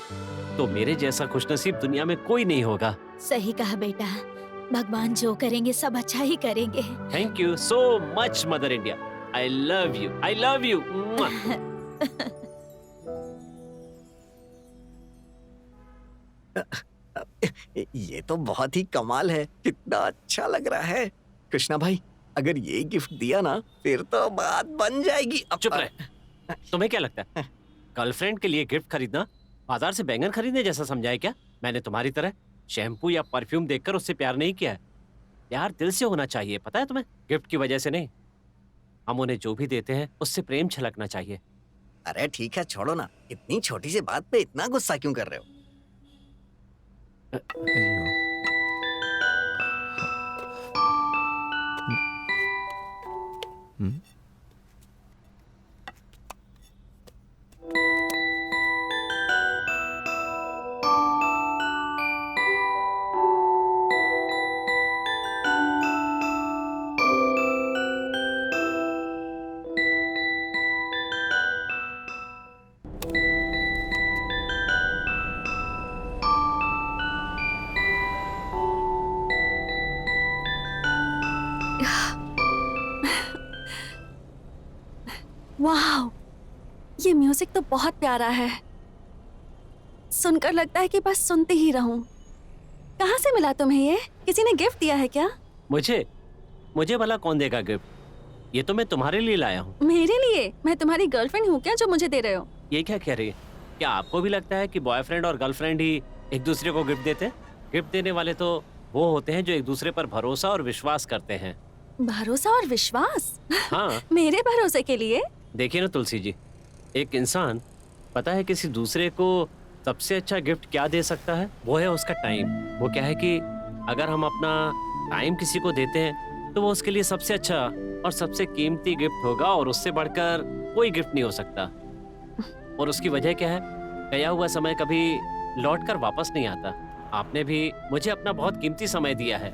तो मेरे जैसा खुशनसीब दुनिया में कोई नहीं होगा। सही कहा बेटा। भगवान जो करेंगे सब अच्छा ही करेंगे। Thank you so much mother India. I love you, I love you. ये तो बहुत ही कमाल है। कितना अच्छा लग रहा है। कृष्णा भाई, अगर ये गिफ्ट दिया ना फिर तो बात बन जाएगी। अब चुप रहे। तुम्हें क्या लगता है गर्लफ्रेंड के लिए गिफ्ट खरीदना बाजार से बैंगन खरीदने जैसा समझा है क्या? मैंने तुम्हारी तरह शैम्पू या परफ्यूम देखकर उससे प्यार नहीं किया है। प्यार दिल से होना चाहिए, पता है तुम्हें? गिफ्ट की वजह से नहीं। हम उन्हें जो भी देते हैं उससे प्रेम छलकना चाहिए। अरे ठीक है, छोड़ो ना। इतनी छोटी सी बात पे इतना गुस्सा क्यों कर रहे हो? वाह, ये म्यूजिक तो बहुत प्यारा है। सुनकर लगता है कि बस सुनते ही रहूं। कहाँ से मिला तुम्हें ये? किसी ने गिफ्ट दिया है क्या? मुझे भला कौन देगा गिफ्ट? ये तो मैं तुम्हारे लिए लाया हूँ। मेरे लिए? मैं तुम्हारी गर्लफ्रेंड हूँ क्या जो मुझे दे रहे हो? ये क्या कह रही है? क्या आपको भी लगता है कि बॉयफ्रेंड और गर्लफ्रेंड ही एक दूसरे को गिफ्ट देते हैं? गिफ्ट देने वाले तो वो होते हैं जो एक दूसरे पर भरोसा और विश्वास करते हैं। भरोसा और विश्वास? हाँ। मेरे भरोसे के लिए? देखिए ना तुलसी जी, एक इंसान पता है किसी दूसरे को सबसे अच्छा गिफ्ट क्या दे सकता है? वो है उसका टाइम। वो क्या है कि अगर हम अपना टाइम किसी को देते हैं तो वो उसके लिए सबसे अच्छा और सबसे कीमती गिफ्ट होगा और उससे बढ़कर कोई गिफ्ट नहीं हो सकता। और उसकी वजह क्या है? गया हुआ समय कभी लौट कर वापस नहीं आता। आपने भी मुझे अपना बहुत कीमती समय दिया है।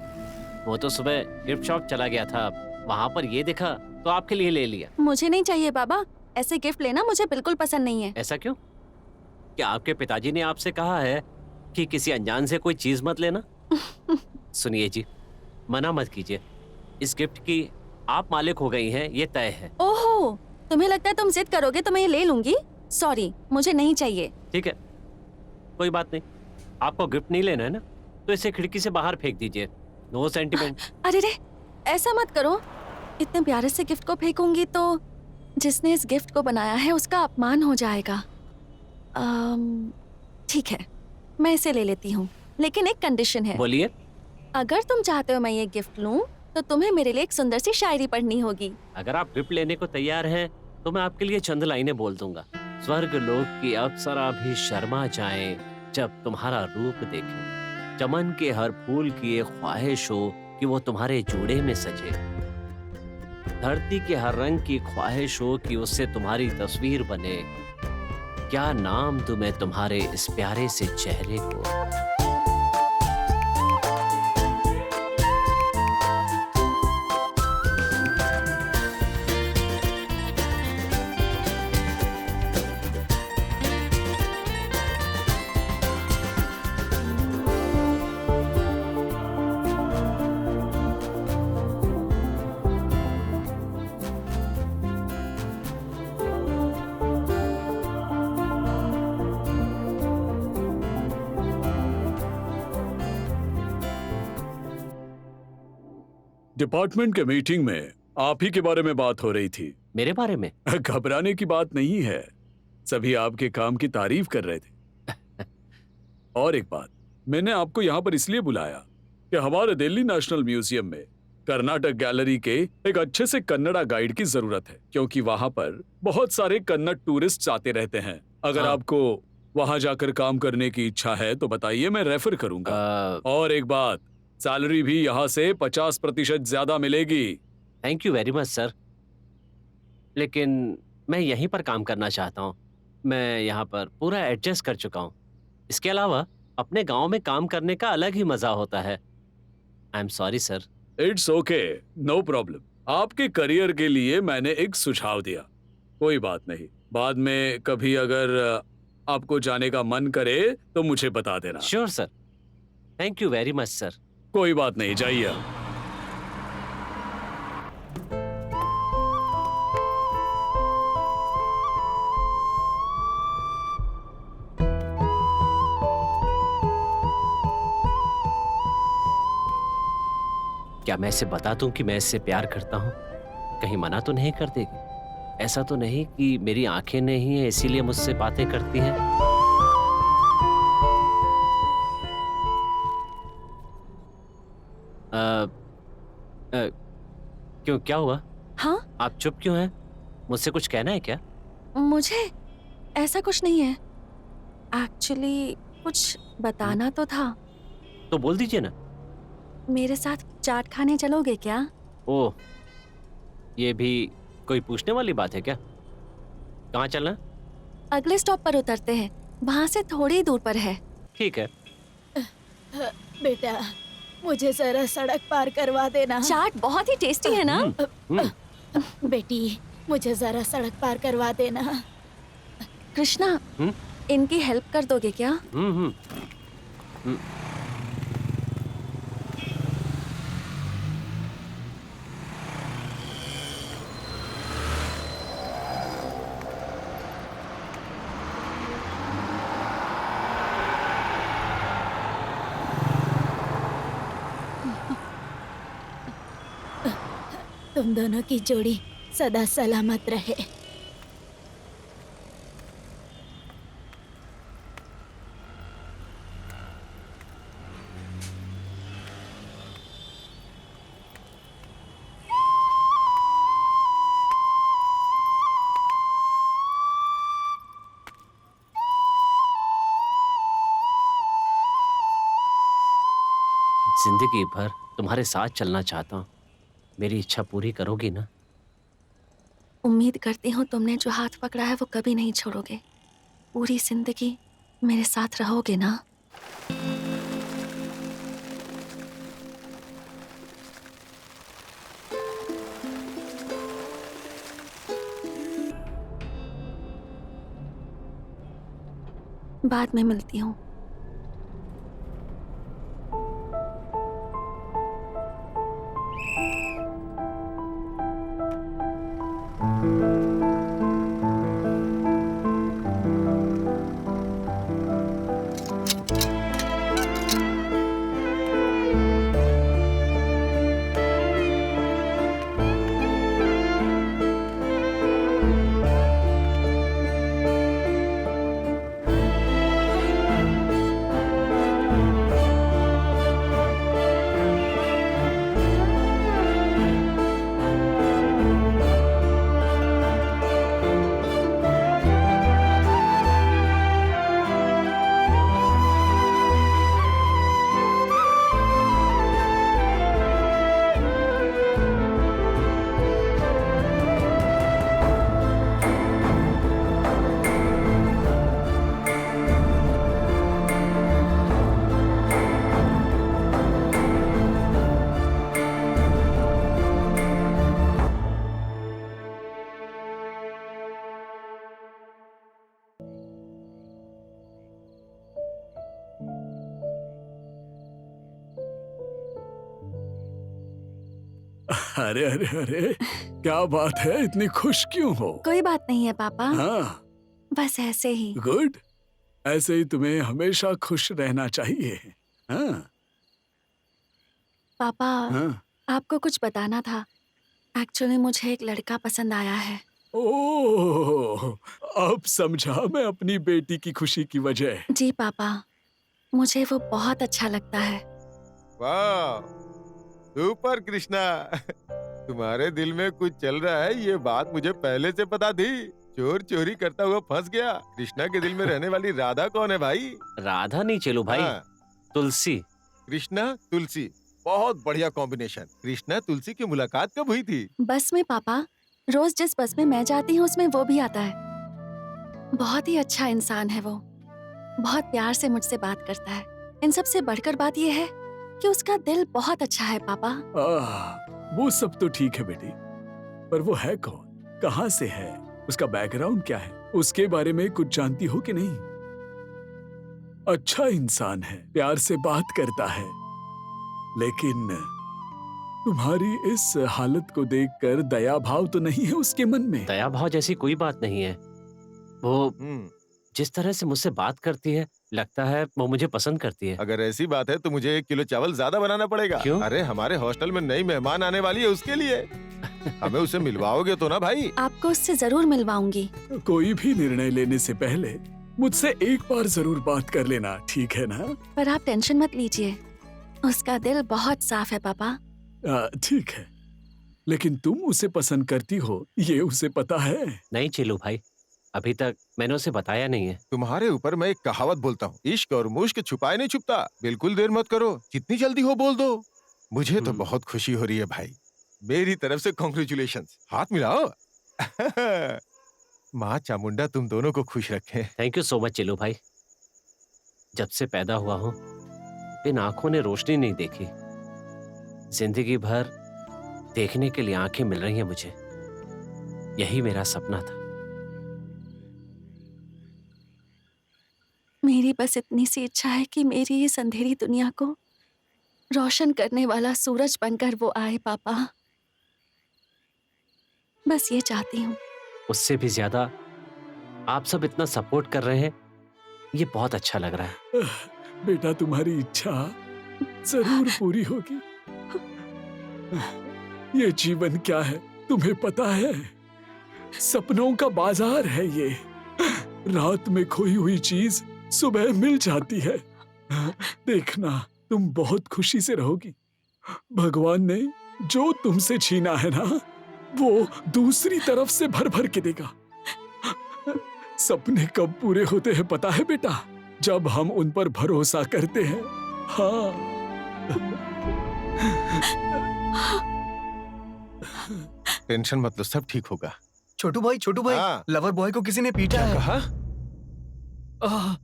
वो तो सुबह गिफ्ट शॉप चला गया था, वहाँ पर ये देखा तो आपके लिए ले लिया। मुझे नहीं चाहिए बाबा, ऐसे गिफ्ट लेना मुझे बिल्कुल पसंद नहीं है। ऐसा क्यों? क्या आपके पिताजी ने आपसे कहा है कि किसी अनजान से कोई चीज मत लेना? सुनिए जी, मना मत कीजिए। इस गिफ्ट की आप मालिक हो गई हैं, ये तय है। ओहो, तुम्हें लगता है तुम जिद करोगे तो मैं ये ले लूंगी? सॉरी, मुझे नहीं चाहिए। ठीक है, कोई बात नहीं। आपको गिफ्ट नहीं लेना है ना, तो इसे खिड़की से बाहर फेंक दीजिए। No sentiment. अरे रे, ऐसा मत करो। इतने प्यारे से गिफ्ट को फेंकूंगी तो जिसने इस गिफ्ट को बनाया है उसका अपमान हो जाएगा। ठीक है, मैं इसे ले लेती हूँ, लेकिन एक कंडीशन है। बोलिए। अगर तुम चाहते हो मैं ये गिफ्ट लूं, तो तुम्हें मेरे लिए एक सुंदर सी शायरी पढ़नी होगी। अगर आप गिफ्ट लेने को तैयार हैं, तो मैं आपके लिए चंद लाइनें बोल दूंगा। स्वर्ग लोक की अप्सरा भी शर्मा जाए जब तुम्हारा रूप देखे। चमन के हर फूल की ये ख्वाहिश हो कि वो तुम्हारे जोड़े में सजे। धरती के हर रंग की ख्वाहिश हो कि उससे तुम्हारी तस्वीर बने। क्या नाम दूं मैं तुम्हारे इस प्यारे से चेहरे को। डिपार्टमेंट के मीटिंग में आप ही के बारे में बात हो रही थी। मेरे बारे में? घबराने की बात नहीं है, सभी आपके काम की तारीफ कर रहे थे। और एक बात, मैंने आपको यहाँ पर इसलिए बुलाया कि हमारे दिल्ली नेशनल म्यूजियम में कर्नाटक गैलरी के एक अच्छे से कन्नड़ा गाइड की जरूरत है, क्योंकि वहाँ पर बहुत सारे कन्नड़ टूरिस्ट आते रहते हैं। अगर हाँ। आपको वहाँ जाकर काम करने की इच्छा है तो बताइए, मैं रेफर करूंगा। और एक बात, सैलरी भी यहाँ से 50% ज्यादा मिलेगी। Thank you very much sir, लेकिन मैं यहीं पर काम करना चाहता हूँ। मैं यहाँ पर पूरा एडजस्ट कर चुका हूँ। इसके अलावा अपने गांव में काम करने का अलग ही मजा होता है। I am sorry sir. It's okay, no problem. आपके करियर के लिए मैंने एक सुझाव दिया, कोई बात नहीं। बाद में कभी अगर आपको जाने का मन करे तो मुझे बता देना। Sure sir, thank you very much sir. कोई बात नहीं, जाइए। क्या मैं इसे बता दूं कि मैं इससे प्यार करता हूँ? कहीं मना तो नहीं कर देगी? ऐसा तो नहीं कि मेरी आंखें नहीं है इसीलिए मुझसे बातें करती हैं? क्यों, क्या हुआ? हाँ? आप चुप क्यों हैं? मुझसे कुछ कहना है क्या? मुझे ऐसा कुछ नहीं है, एक्चुअली कुछ बताना तो था। तो बोल दीजिए ना। मेरे साथ चाट खाने चलोगे क्या? ओह, ये भी कोई पूछने वाली बात है क्या? कहाँ चलना? अगले स्टॉप पर उतरते हैं, वहाँ से थोड़ी दूर पर है। ठीक है। बेटा, मुझे जरा सड़क पार करवा देना। चाट बहुत ही टेस्टी है ना? बेटी, मुझे जरा सड़क पार करवा देना। कृष्णा, इनकी हेल्प कर दोगे क्या? तुम दोनों की जोड़ी सदा सलामत रहे। जिंदगी भर तुम्हारे साथ चलना चाहता हूँ। मेरी इच्छा पूरी करोगी ना? उम्मीद करती हूँ तुमने जो हाथ पकड़ा है वो कभी नहीं छोड़ोगे। पूरी जिंदगी मेरे साथ रहोगे ना? बाद में मिलती हूँ। अरे अरे अरे, क्या बात है, इतनी खुश क्यों हो? कोई बात नहीं है पापा, हाँ, बस ऐसे ही। गुड। ऐसे ही तुम्हें हमेशा खुश रहना चाहिए। हाँ पापा, हाँ। आपको कुछ बताना था। एक्चुअली मुझे एक लड़का पसंद आया है। ओह, अब समझा मैं अपनी बेटी की खुशी की वजह। जी पापा, मुझे वो बहुत अच्छा लगता है। वाह, सुपर कृष्णा। तुम्हारे दिल में कुछ चल रहा है, ये बात मुझे पहले से पता थी। चोर चोरी करता हुआ फंस गया। कृष्णा के दिल में रहने वाली राधा कौन है भाई? राधा नहीं चलो भाई, हाँ। तुलसी। कृष्णा तुलसी, बहुत बढ़िया कॉम्बिनेशन। कृष्णा तुलसी की मुलाकात कब हुई थी? बस में पापा, रोज जिस बस में मैं जाती हूँ उसमें वो भी आता है। बहुत ही अच्छा इंसान है वो, बहुत प्यार से मुझसे बात करता है। इन सब से बढ़कर बात ये है कि उसका दिल बहुत अच्छा है पापा। वो सब तो ठीक है बेटी, पर वो है कौन, कहाँ से है, उसका बैकग्राउंड क्या है, उसके बारे में कुछ जानती हो कि नहीं? अच्छा इंसान है, प्यार से बात करता है, लेकिन तुम्हारी इस हालत को देखकर दया भाव तो नहीं है उसके मन में? दया भाव जैसी कोई बात नहीं है। वो जिस तरह से मुझसे बात करती है, लगता है वो मुझे पसंद करती है। अगर ऐसी बात है तो मुझे 1 किलो चावल ज्यादा बनाना पड़ेगा। क्यों? अरे हमारे हॉस्टल में नई मेहमान आने वाली है, उसके लिए। हमें उसे मिलवाओगे तो ना भाई? आपको उससे जरूर मिलवाऊंगी। कोई भी निर्णय लेने से पहले मुझसे एक बार जरूर बात कर लेना, ठीक है ना? पर आप टेंशन मत लीजिए, उसका दिल बहुत साफ है पापा। ठीक है, लेकिन तुम उसे पसंद करती हो, ये उसे पता है? नहीं चिल्लू भाई, अभी तक मैंने उसे बताया नहीं है। तुम्हारे ऊपर मैं एक कहावत बोलता हूँ, इश्क और मुश्क छुपाए नहीं छुपता। बिल्कुल देर मत करो, जितनी जल्दी हो बोल दो। मुझे तो बहुत खुशी हो रही है भाई, मेरी तरफ से कॉन्ग्रेचुलेशंस। हाथ मिलाओ। माँ चामुंडा तुम दोनों को खुश रखे। थैंक यू सो मच चिल्लू भाई। जब से पैदा हुआ हूँ, इन आंखों ने रोशनी नहीं देखी। जिंदगी भर देखने के लिए आंखें मिल रही हैं मुझे, यही मेरा सपना था। मेरी बस इतनी सी इच्छा है कि मेरी इस अंधेरी दुनिया को रोशन करने वाला सूरज बनकर वो आए पापा, बस ये चाहती हूँ। उससे भी ज्यादा आप सब इतना सपोर्ट कर रहे हैं, ये बहुत अच्छा लग रहा है। बेटा, तुम्हारी इच्छा जरूर पूरी होगी। ये जीवन क्या है तुम्हें पता है? सपनों का बाजार है ये। रात में खोई हुई चीज सुबह मिल जाती है। देखना, तुम बहुत खुशी से रहोगी। भगवान ने जो तुमसे छीना है ना, वो दूसरी तरफ से भर भर के देगा। सपने कब पूरे होते हैं पता है बेटा? जब हम उन पर भरोसा करते हैं। हाँ, टेंशन मत लो, सब ठीक होगा। छोटू भाई हाँ। लवर बॉय को किसी ने पीटा है। कहा? आह,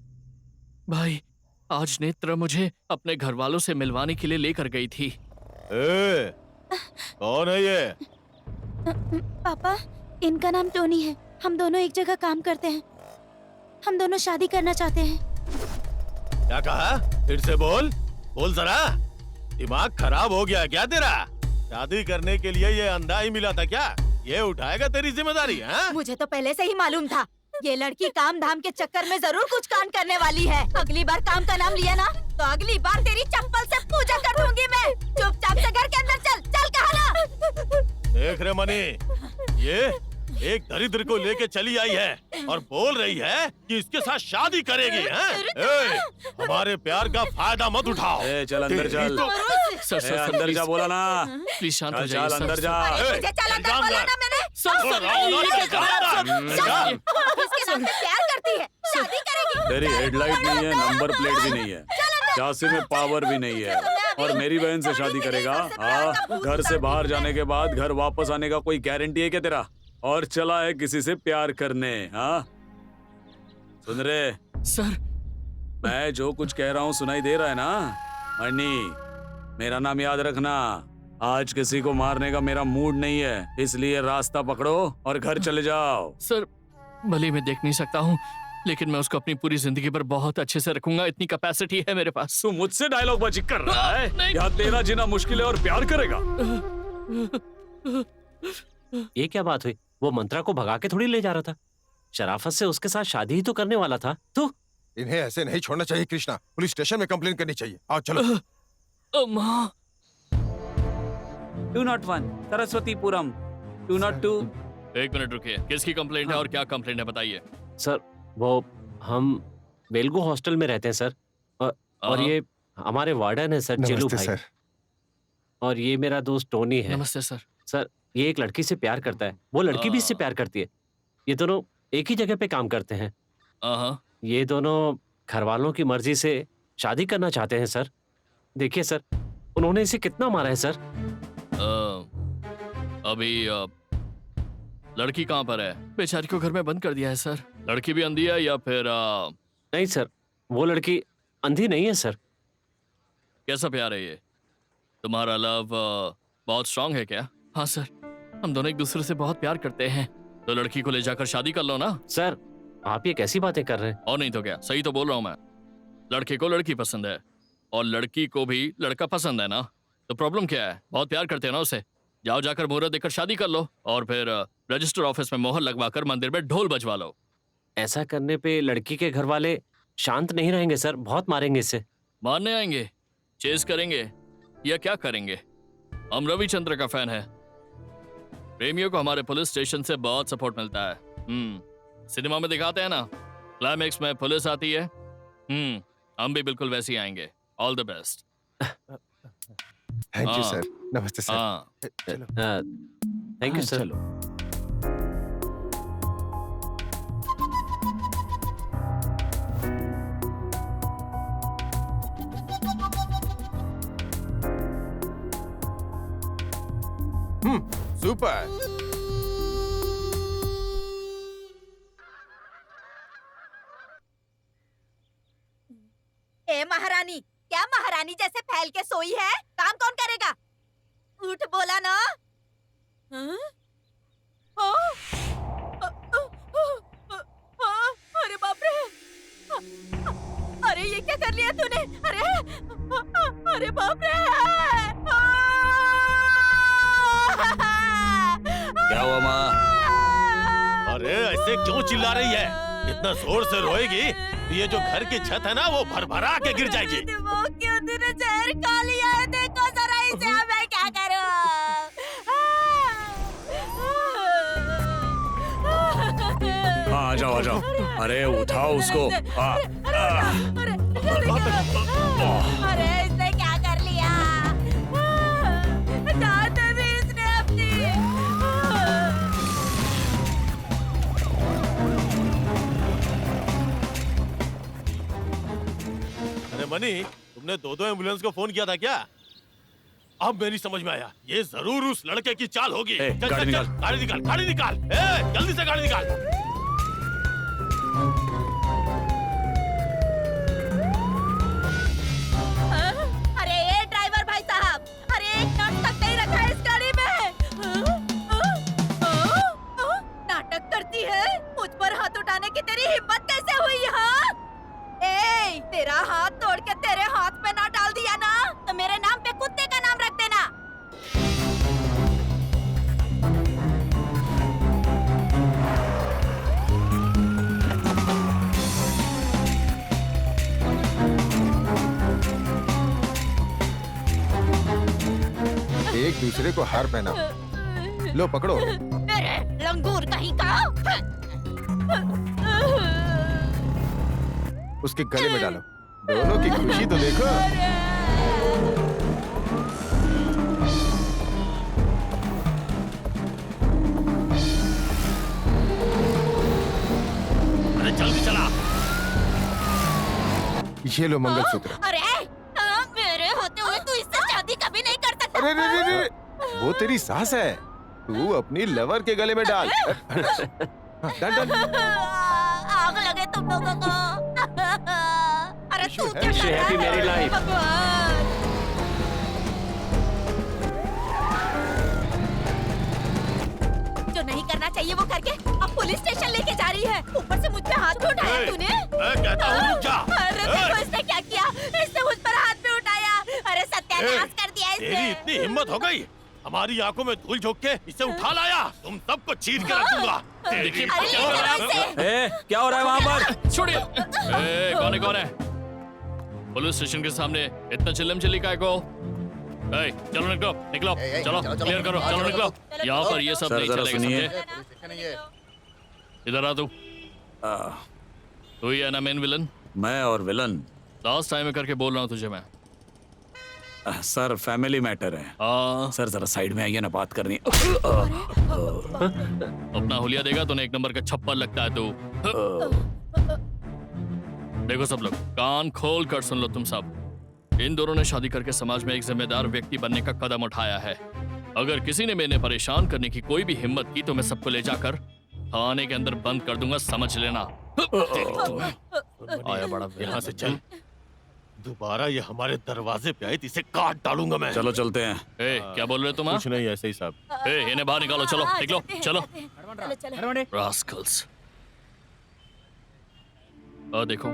भाई आज नेत्र मुझे अपने घर वालों से मिलवाने के लिए लेकर गई थी। ए, कौन है ये? पापा, इनका नाम टोनी है। हम दोनों एक जगह काम करते हैं। हम दोनों शादी करना चाहते हैं। क्या कहा? फिर से बोल जरा। दिमाग खराब हो गया क्या तेरा? शादी करने के लिए ये अंधा ही मिला था क्या? ये उठाएगा तेरी जिम्मेदारी? हाँ? मुझे तो पहले से ही मालूम था ये लड़की काम धाम के चक्कर में जरूर कुछ कांड करने वाली है। अगली बार काम का नाम लिया ना तो अगली बार तेरी चप्पल से पूजा कर दूंगी मैं। चुपचाप से घर के अंदर चल। चल कहा ना। देख रहे मनी, ये एक दरिद्र को लेके चली आई है और बोल रही है कि इसके साथ शादी करेगी। हैं? हमारे प्यार का फायदा मत उठाओ। चल अंदर चल। सर अंदर जा बोला ना। प्लीज शांत हो चल जाइए सर। अंदर जा। चल अंदर बोला ना मैंने। इसके नाम पे प्यार करती है, शादी करेगी। तेरी हेडलाइट नहीं है, नंबर प्लेट भी नहीं है, चासी में पावर भी नहीं है और मेरी बहन से शादी करेगा? हाँ, घर से बाहर जाने के बाद घर वापस आने का कोई गारंटी है क्या तेरा? और चला है किसी से प्यार करने? हाँ, सुन रहे सर? मैं जो कुछ कह रहा हूँ सुनाई दे रहा है ना? मनी, मेरा नाम याद रखना। आज किसी को मारने का मेरा मूड नहीं है, इसलिए रास्ता पकड़ो और घर चले जाओ। सर भले मैं देख नहीं सकता हूँ लेकिन मैं उसको अपनी पूरी जिंदगी पर बहुत अच्छे से रखूंगा। इतनी कैपेसिटी है मेरे पास। तू मुझसे डायलॉग बाजी कर रहा है? यहाँ तेरा जीना मुश्किल है और प्यार करेगा? ये क्या बात हुई? वो मंत्रा को भगा के थोड़ी ले जा रहा था, शराफत से उसके साथ शादी ही तो करने वाला था। तू इन्हें ऐसे नहीं छोड़ना चाहिए कृष्णा। पुलिस स्टेशन में कंप्लेन करनी चाहिए। आओ चलो। माँ 201 सरस्वतीपुरम 202। एक मिनट रुकिए, किसकी कंप्लेंट है और क्या कंप्लेंट है बताइए। सर वो हम बेलगो हॉस्टल में रहते हैं सर, और ये हमारे वार्डन है सर, चिलू भाई। सर। और ये मेरा दोस्त टोनी है। नमस्ते सर। सर ये एक लड़की से प्यार करता है, वो लड़की भी इससे प्यार करती है। ये दोनों एक ही जगह पे काम करते हैं। ये दोनों घर वालों की मर्जी से शादी करना चाहते हैं सर। देखिए सर, उन्होंने इसे कितना मारा है सर। अभी लड़की कहाँ पर है? बेचारी को घर में बंद कर दिया है सर। लड़की भी अंधी है या फिर नहीं सर, वो लड़की अंधी नहीं है सर। कैसा प्यार है ये? तुम्हारा लव बहुत स्ट्रांग है क्या? हाँ सर, हम दोनों एक दूसरे से बहुत प्यार करते हैं। तो लड़की को ले जाकर शादी कर लो ना। सर आप ये कैसी बातें कर रहे हैं? और नहीं तो क्या, सही तो बोल रहा हूँ मैं। लड़के को लड़की पसंद है और लड़की को भी लड़का पसंद है ना, तो प्रॉब्लम क्या है? बहुत प्यार करते हैं ना उसे। जाओ जाकर मुहूर्त देकर शादी कर लो और फिर रजिस्टर ऑफिस में मोहर लगवाकर मंदिर में ढोल बजवा लो। ऐसा करने पे लड़की के घर वाले शांत नहीं रहेंगे सर, बहुत मारेंगे इससे। मारने आएंगे, चेस करेंगे या क्या करेंगे? हम रविचंद्र का फैन है। प्रेमियों को हमारे पुलिस स्टेशन से बहुत सपोर्ट मिलता है। सिनेमा में दिखाते हैं ना, क्लाइमेक्स में पुलिस आती है। हम भी बिल्कुल वैसे ही आएंगे। All the best. Thank you sir. नमस्ते सर। हाँ चलो। Thank you sir. चलो। सुपर। ए महारानी, क्या महारानी जैसे फैल के सोई है? काम कौन करेगा? उठ बोला ना। हाँ? अरे बाप रे! अरे ये क्या कर लिया तूने? अरे बाप रे! क्या हुआ माँ? अरे ऐसे क्यों चिल्ला रही है? इतना जोर से रोएगी ये जो घर की छत है ना वो भरभरा के गिर जाएगी। वो क्यों तूने जहर खा लिया है? देखो जरा इसे, मैं क्या करूं? हाँ आ जाओ। अरे उठाओ उसको। अरे इसने क्या कर लिया? दांत भी इसने अपनी। अरे मनी, तुमने दो एम्बुलेंस को फोन किया था क्या? अब मेरी समझ में आया, ये जरूर उस लड़के की चाल होगी। ए, चल, गाड़ी चल, निकाल। चल, गाड़ी निकाल, गाड़ी निकाल। ए, जल्दी से गाड़ी निकाल। अरे ये ड्राइवर भाई साहब, अरे एक नट तक नहीं रखा है इस गाड़ी में। नाटक करती है, मुझ पर हाथ उठाने की तेरी हिम्मत कैसे हुई? हाँ, ए, तेरा हाथ तोड़ के तेरे हाथ पे ना डाल दिया ना, तो मेरे नाम पे कुत्ते का नाम रख देना। एक दूसरे को हार पहना। लो पकड़ो। अरे लंगूर कहीं का। उसके गले में डालो। दोनों की खुशी तो देखो। अरे जल्दी चला। ये लो मंगलसूत्र। अरे मेरे होते हुए तू इससे शादी कभी नहीं कर सकता। अरे रे रे रे, वो तेरी सास है। तू अपनी लवर के गले में डाल। डाल डाल। आग लगे तुम लोगों को। अरे तू क्या Wish you कर happy रहा है? married life. भगवान। जो नहीं करना चाहिए वो करके अब पुलिस स्टेशन लेके जा रही है। ऊपर से मुझ पे हाथ भी उठाया ए, तूने। मैं कहता हूँ रुक जा। अरे देखो इसने क्या किया, इसने मुझ पर हाथ भी उठाया। अरे सत्यानाश कर दिया तेरी इसने। इतनी हिम्मत हो गई, हमारी आंखों में धूल झोंक के इसे उठा लाया। तुम सबको चीर के रख दूंगा। देखिए अरे क्या हो रहा है। इसे- ए, क्या हो रहा है वहाँ पर? छोड़िए। ए, कौन है? पुलिस स्टेशन के सामने इतना चिल्लम चिल्ली का को? ए, चलो निकलो, निकलो, चलो क्लियर करो, चलो निकलो। यहाँ पर ये सब सर, नहीं जरा चलेगा, सुनिए। समझे? इधर आ तू। आ, तू ही है ना मेन विलन? मैं और विलन लास्ट टाइम करके बोल रहा हूँ तुझे मैं। सर फैमिली मैटर है। हाँ, सर जरा साइड में आइए ना, बात करनी। अपना हुलिया देगा तो एक नंबर का छप्पर लगता है तू। देखो सब लोग कान खोल कर सुन लो तुम सब। इन दोनों ने शादी करके समाज में एक जिम्मेदार व्यक्ति बनने का कदम उठाया है। अगर किसी ने मैंने परेशान करने की कोई भी हिम्मत की तो मैं सबको ले जाकर थाने के अंदर बंद कर दूंगा, समझ लेना। आया बड़ा यहाँ से चल। दोबारा ये हमारे दरवाजे पे आए तो इसे काट डालूंगा मैं। चलो चलते हैं। ए, क्या बोल रहे हो तुम? हाँ? कुछ नहीं, ऐसे ही साहब। ए, इन्हें बाहर निकालो, चलो निकलो, चलो। चलो चलो। रास्कल्स। देखो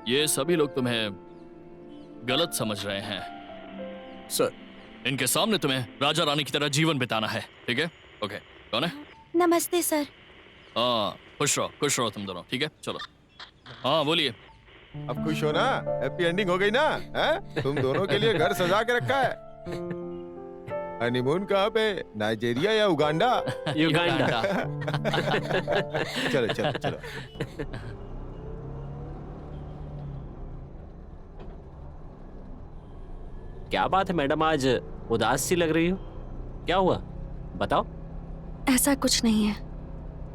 ये सभी लोग तुम्हें गलत समझ रहे हैं। सर इनके सामने तुम्हें राजा रानी की तरह जीवन बिताना है, ठीक है? ओके, कौन है? नमस्ते सर। हाँ, खुश रहो तुम दोनों, ठीक है? चलो। हाँ बोलिए। अब खुश हो ना? हैप्पी एंडिंग हो गई ना? हैं? तुम दोनों के लिए घर सजा के रखा है। हनीमून कहाँ पे? नाइजीरिया या उगांडा? युगांडा। चलो चलो चलो। क्या बात है मैडम, आज उदास सी लग रही हो? क्या हुआ बताओ। ऐसा कुछ नहीं है।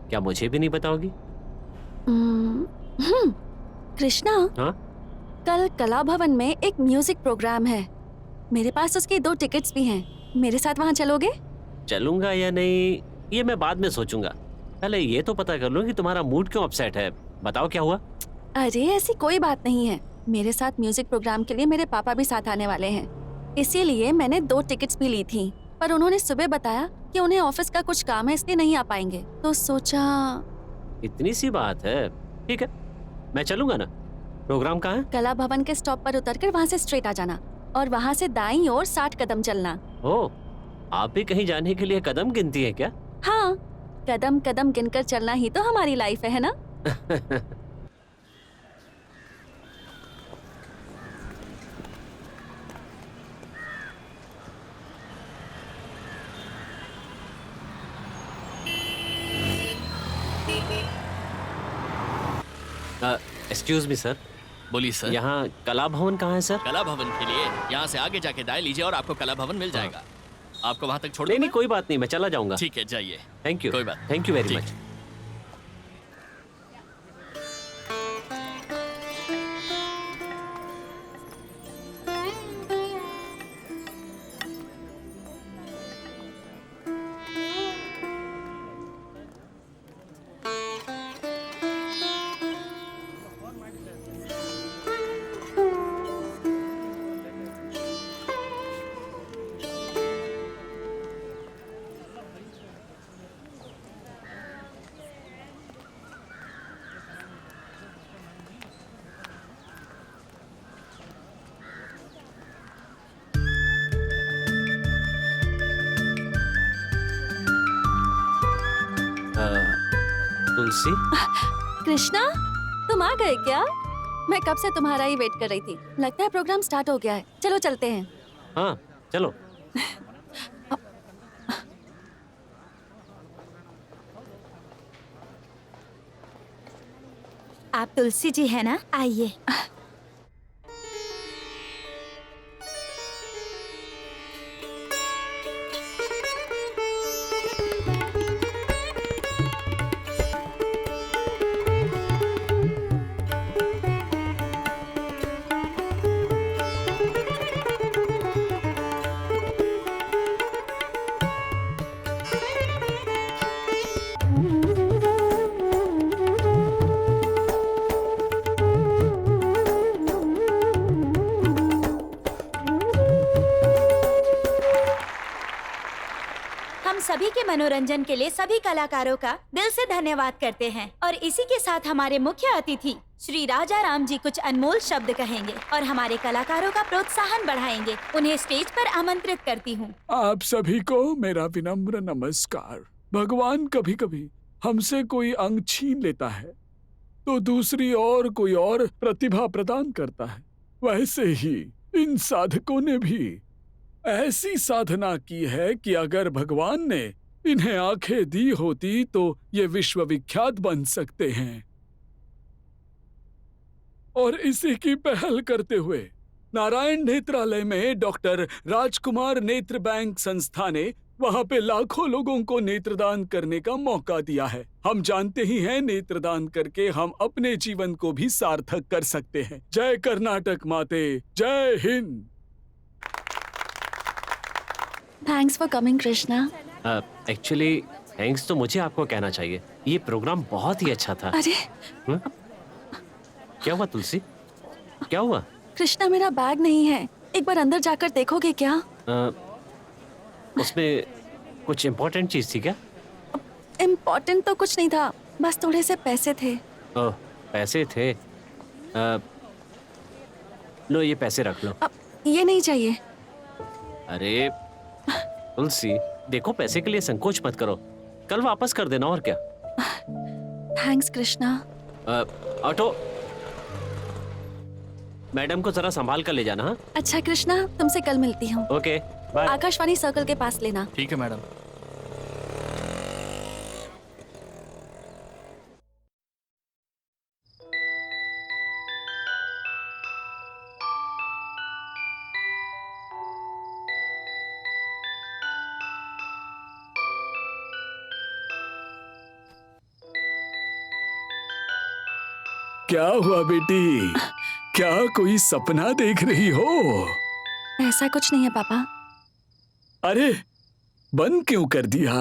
क्या मुझे भी नहीं बताओगी? कृष्णा, हाँ? कल कला भवन में एक म्यूजिक प्रोग्राम है। मेरे पास उसके 2 टिकट्स भी हैं। मेरे साथ वहाँ चलोगे? चलूंगा या नहीं ये मैं बाद में सोचूंगा। पहले ये तो पता कर लूं कि तुम्हारा मूड क्यों अपसेट है। बताओ क्या हुआ? अरे ऐसी कोई बात नहीं है। मेरे साथ म्यूजिक प्रोग्राम के लिए मेरे पापा भी साथ आने वाले हैं, इसीलिए मैंने 2 टिकट्स भी ली थी। पर उन्होंने सुबह बताया कि उन्हें ऑफिस का कुछ काम है, इसलिए नहीं आ पाएंगे। तो सोचा। इतनी सी बात है, ठीक है मैं चलूंगा ना। प्रोग्राम कहाँ है? कला भवन के स्टॉप पर उतरकर वहाँ से स्ट्रेट आ जाना और वहाँ से दाईं ओर 60 कदम चलना। ओ, आप भी कहीं जाने के लिए कदम गिनती है क्या? हाँ, कदम कदम गिनकर चलना ही तो हमारी लाइफ है ना? Excuse me sir. बोलिए सर। यहाँ कला भवन कहाँ है सर? कला भवन के लिए यहाँ से आगे जाके दाएं लीजिए और आपको कला भवन मिल जाएगा। आपको वहाँ तक छोड़ नहीं कोई बात नहीं, मैं चला जाऊंगा। ठीक है, जाइए। Thank you. कोई बात। थैंक यू वेरी ठीक। मच। तुलसी, कृष्णा, तुम आ गए क्या? मैं कब से तुम्हारा ही वेट कर रही थी। लगता है प्रोग्राम स्टार्ट हो गया है। चलो चलते हैं। हाँ चलो। आप तुलसी जी है ना? आइए। हम सभी के मनोरंजन के लिए सभी कलाकारों का दिल से धन्यवाद करते हैं और इसी के साथ हमारे मुख्य अतिथि श्री राजा राम जी कुछ अनमोल शब्द कहेंगे और हमारे कलाकारों का प्रोत्साहन बढ़ाएंगे। उन्हें स्टेज पर आमंत्रित करती हूँ। आप सभी को मेरा विनम्र नमस्कार। भगवान कभी कभी हमसे कोई अंग छीन लेता है तो दूसरी और कोई और प्रतिभा प्रदान करता है। वैसे ही इन साधकों ने भी ऐसी साधना की है कि अगर भगवान ने इन्हें आंखें दी होती तो ये विश्वविख्यात बन सकते हैं। और इसी की पहल करते हुए नारायण नेत्रालय में डॉक्टर राजकुमार नेत्र बैंक संस्था ने वहां पे लाखों लोगों को नेत्रदान करने का मौका दिया है। हम जानते ही हैं नेत्रदान करके हम अपने जीवन को भी सार्थक कर सकते हैं। जय कर्नाटक माते, जय Hind. Thanks for coming Krishna. Actually thanks तो मुझे आपको कहना चाहिए। ये प्रोग्राम बहुत ही अच्छा था। अरे क्या हुआ तुलसी, क्या हुआ? कृष्णा, मेरा बैग नहीं है। एक बार अंदर जाकर देखोगे क्या? उसमें कुछ इम्पोर्टेंट चीज थी क्या? इम्पोर्टेंट तो कुछ नहीं था, बस थोड़े से पैसे थे। ओह, पैसे थे। लो ये पैसे रख लो। अब ये नहीं चाहिए। अरे तुलसी, देखो पैसे के लिए संकोच मत करो, कल वापस कर देना और क्या। थैंक्स कृष्णा। ऑटो, मैडम को जरा संभाल कर ले जाना। हाँ? अच्छा कृष्णा, तुमसे कल मिलती हूँ। Okay bye. आकाशवाणी सर्कल के पास लेना। ठीक है मैडम। क्या हुआ बेटी? क्या कोई सपना देख रही हो? ऐसा कुछ नहीं है पापा। अरे बंद क्यों कर दिया?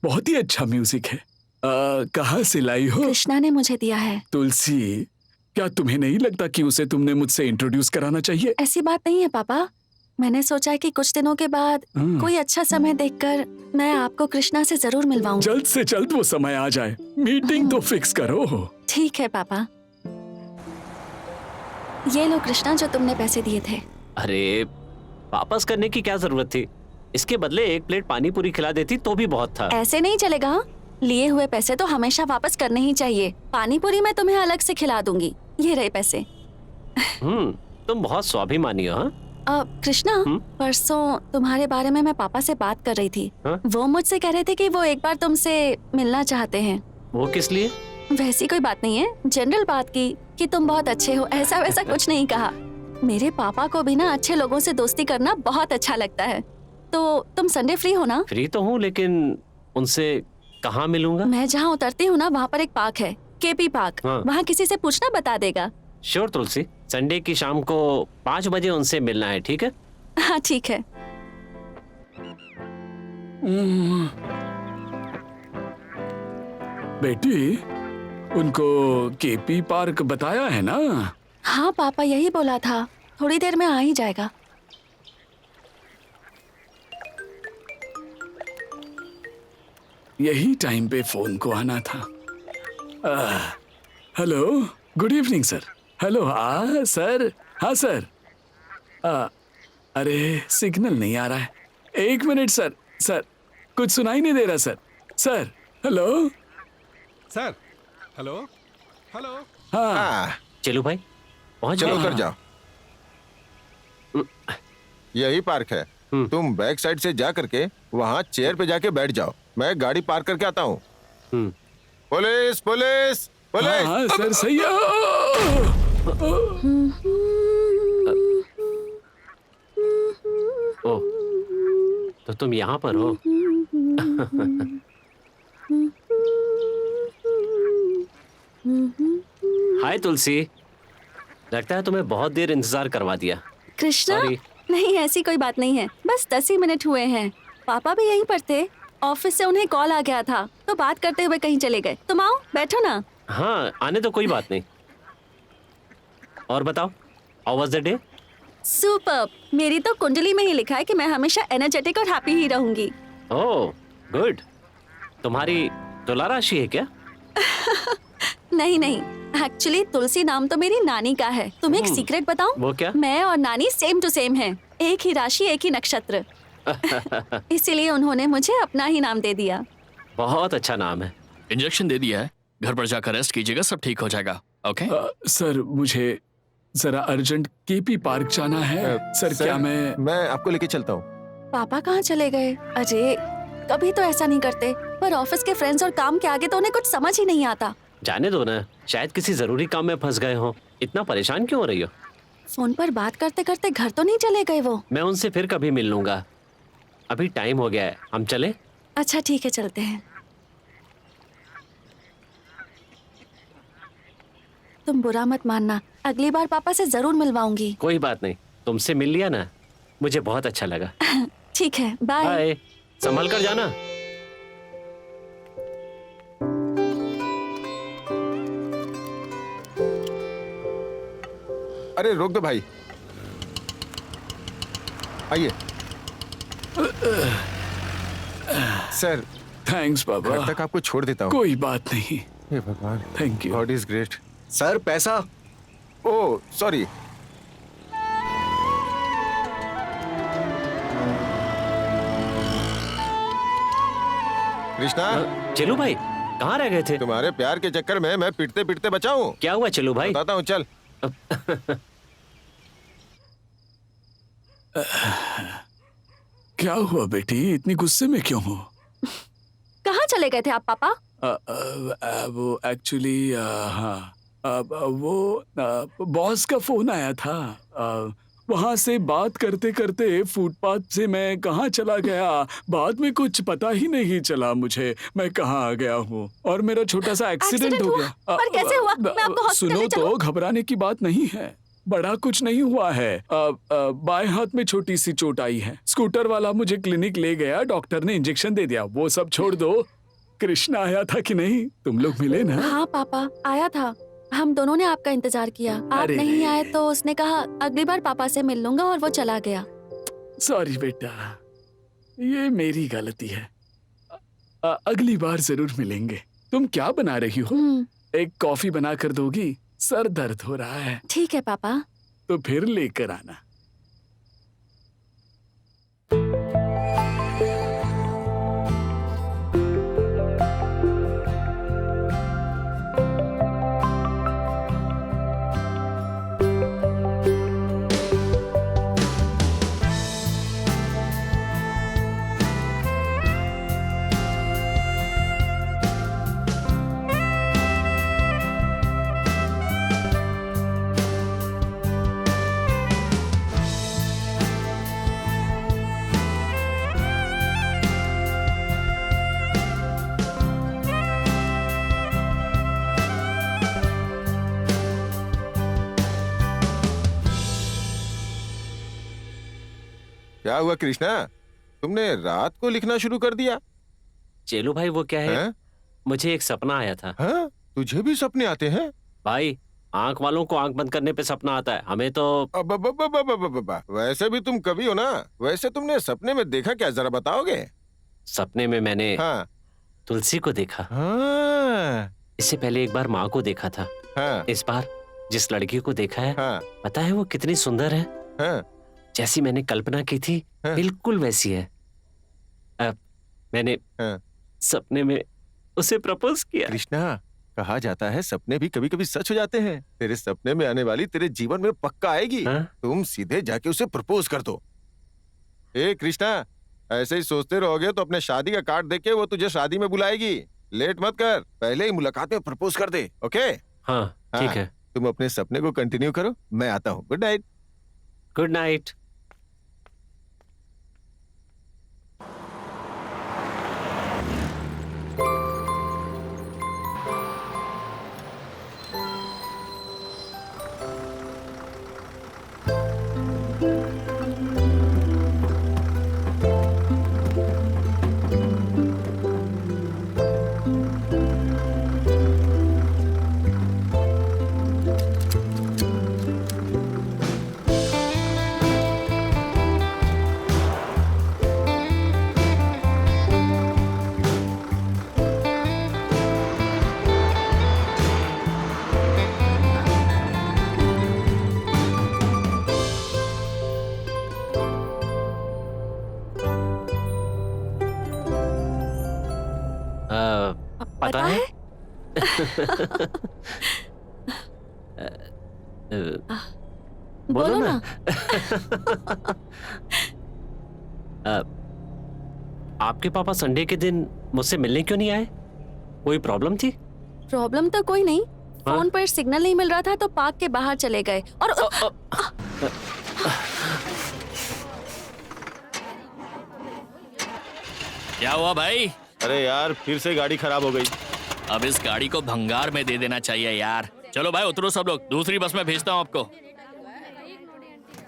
बहुत ही अच्छा म्यूजिक है। कहाँ से लाई हो? कृष्णा ने मुझे दिया है। तुलसी, क्या तुम्हें नहीं लगता कि उसे तुमने मुझसे इंट्रोड्यूस कराना चाहिए? ऐसी बात नहीं है पापा। मैंने सोचा है कि कुछ दिनों के बाद कोई अच्छा समय देखकर मैं आपको कृष्णा से जरूर मिलवाऊं। जल्द से जल्द वो समय आ जाए। मीटिंग तो फिक्स करो। ठीक है पापा। ये लो कृष्णा, जो तुमने पैसे दिए थे। अरे वापस करने की क्या जरूरत थी? इसके बदले एक प्लेट पानी पूरी खिला देती तो भी बहुत था। ऐसे नहीं चलेगा। लिए हुए पैसे तो हमेशा वापस करने ही चाहिए। पानी पूरी मैं तुम्हें अलग से खिला दूंगी। ये रहे पैसे। तुम बहुत स्वाभिमानी हो। हाँ? कृष्णा, परसों तुम्हारे बारे में मैं पापा से बात कर रही थी। वो मुझसे कह रहे थे कि वो एक बार तुमसे मिलना चाहते हैं। वो किस लिए? वैसी कोई बात नहीं है, जनरल बात की कि तुम बहुत अच्छे हो। ऐसा वैसा कुछ नहीं कहा। मेरे पापा को भी ना अच्छे लोगों से दोस्ती करना बहुत अच्छा लगता है। तो तुम संडे फ्री हो ना? फ्री तो हूँ, लेकिन उनसे कहाँ मिलूंगा? मैं जहाँ उतरती हूँ ना, वहाँ पर एक पार्क है, केपी पार्क। वहाँ किसी से पूछना, बता देगा। श्योर तुलसी, संडे की शाम को 5 बजे उनसे मिलना है, ठीक है? हाँ ठीक है। बेटी, उनको केपी पार्क बताया है ना? हाँ पापा, यही बोला था। थोड़ी देर में आ ही जाएगा। यही टाइम पे फोन को आना था। Hello, good evening sir. Hello, sir. हाँ सर। अरे सिग्नल नहीं आ रहा है। 1 मिनट सर। सर कुछ सुनाई नहीं दे रहा sir. Sir hello. Sir. Hello. Hello. हाँ हाँ, चलो भाई पहुंच चलो गए। उतर जाओ। यही पार्क है। तुम बैक साइड से जा करके वहाँ चेयर पे जाके बैठ जाओ, मैं गाड़ी पार्क करके आता हूँ। पुलिस पुलिस हाँ पुलिस। हाँ सर सही है। ओह, तो तुम यहाँ पर हो। हाय तुलसी, लगता है तुम्हें बहुत देर इंतजार करवा दिया। कृष्णा, Sorry। नहीं ऐसी कोई बात नहीं है, बस 10 ही मिनट हुए हैं। पापा भी यहीं पर थे, ऑफिस से उन्हें कॉल आ गया था तो बात करते हुए कहीं चले गए। तुम आओ, बैठो ना। हाँ, आने तो कोई बात नहीं। और बताओ, how was the day? Superb. मेरी तो कुंडली में ही लिखा है कि मैं हमेशा एनर्जेटिक और हैप्पी ही रहूंगी। Oh good. तुम्हारी तुला राशि है क्या? नहीं नहीं, एक्चुअली तुलसी नाम तो मेरी नानी का है। तुम्हें एक सीक्रेट बताऊं? वो क्या? मैं और नानी सेम टू सेम हैं, एक ही राशि एक ही नक्षत्र। इसीलिए उन्होंने मुझे अपना ही नाम दे दिया। बहुत अच्छा नाम है। इंजेक्शन दे दिया है, घर पर जाकर रेस्ट कीजिएगा, सब ठीक हो जाएगा। ओके? सर मुझे जरा अर्जेंट केपी पार्क जाना है। सर क्या मैं आपको लेके चलता हूँ। पापा कहाँ चले गए? अजय कभी तो ऐसा नहीं करते, पर ऑफिस के फ्रेंड्स और काम के आगे तो उन्हें कुछ समझ ही नहीं आता। जाने दो ना, शायद किसी जरूरी काम में फंस गए हो। इतना परेशान क्यों हो रही हो? फोन पर बात करते करते घर तो नहीं चले गए वो? मैं उनसे फिर कभी मिल लूंगा, अभी टाइम हो गया है। हम चले? अच्छा ठीक है, चलते हैं। तुम बुरा मत मानना, अगली बार पापा से जरूर मिलवाऊंगी। कोई बात नहीं, तुमसे मिल लिया ना, मुझे बहुत अच्छा लगा। ठीक है, बाय। बाय, संभल कर जाना। अरे रोक दो भाई, आइए। सर थैंक्स पापा। घर तक आपको छोड़ देता हूँ। कोई बात नहीं। हे भगवान, thank you. God is great. Sir पैसा। Oh sorry. कृष्णा। चलो भाई, कहाँ रह गए थे? तुम्हारे प्यार के चक्कर में मैं पिटते पिटते बचा हूँ। क्या हुआ चलो भाई? बताता हूँ, चल। क्या हुआ बेटी, इतनी गुस्से में क्यों हो? कहाँ चले गए थे आप पापा? वो एक्चुअली हाँ, वो बॉस का फोन आया था। वहां से बात करते करते फुटपाथ से मैं कहाँ चला गया, बाद में कुछ पता ही नहीं चला मुझे मैं कहाँ आ गया हूँ, और मेरा छोटा सा एक्सीडेंट हो गया। पर कैसे हुआ? मैं आपको हॉस्पिटल सुनो ले चलूं? तो, घबराने की बात नहीं है, बड़ा कुछ नहीं हुआ है। बाएं हाथ में छोटी सी चोट आई है। स्कूटर वाला मुझे क्लिनिक ले गया, डॉक्टर ने इंजेक्शन दे दिया। वो सब छोड़ दो, कृष्णा आया था कि नहीं? तुम लोग मिले ना? हाँ पापा, आया था। हम दोनों ने आपका इंतजार किया, आप अरे नहीं आए तो उसने कहा अगली बार पापा से मिल लूंगा, और वो चला गया। सॉरी बेटा, ये मेरी गलती है। अगली बार जरूर मिलेंगे। तुम क्या बना रही हो? एक कॉफी बना कर दोगी? सर दर्द हो रहा है। ठीक है पापा। तो फिर लेकर आना। क्या हुआ कृष्णा, तुमने रात को लिखना शुरू कर दिया? चेलू भाई वो क्या है? मुझे एक सपना आया था। हाँ? तुझे भी सपने आते हैं? भाई, आंख वालों को आंख बंद करने पे सपना आता है, हमें तो। वैसे भी तुम कवि हो ना, वैसे तुमने सपने में देखा क्या, जरा बताओगे? सपने में मैंने तुलसी को देखा। इससे पहले एक बार माँ को देखा था। इस बार जिस लड़की को देखा है, पता है वो कितनी सुंदर है? जैसी मैंने कल्पना की थी, बिल्कुल वैसी है। अब मैंने सपने में उसे प्रपोज किया। कृष्णा, कहा जाता है सपने भी कभी कभी सच हो जाते हैं। तेरे सपने में आने वाली तेरे जीवन में पक्का आएगी। हाँ? तुम सीधे जाके उसे प्रपोज कर दो। ए कृष्णा, ऐसे ही सोचते रहोगे तो अपने शादी का कार्ड देके वो तुझे शादी में बुलाएगी। लेट मत कर, पहले ही मुलाकात में प्रपोज कर दे। ओके? हाँ ठीक है। तुम अपने सपने को कंटिन्यू करो, मैं आता हूँ। Good night. Good night. पता है? बोलो ना। आपके पापा संडे के दिन मुझसे मिलने क्यों नहीं आए? कोई प्रॉब्लम थी? प्रॉब्लम तो कोई नहीं, फोन पर सिग्नल नहीं मिल रहा था तो पार्क के बाहर चले गए और क्या हुआ भाई? अरे यार, फिर से गाड़ी खराब हो गई। अब इस गाड़ी को भंगार में दे देना चाहिए यार। चलो भाई उतरो सब लोग, दूसरी बस में भेजता हूँ आपको।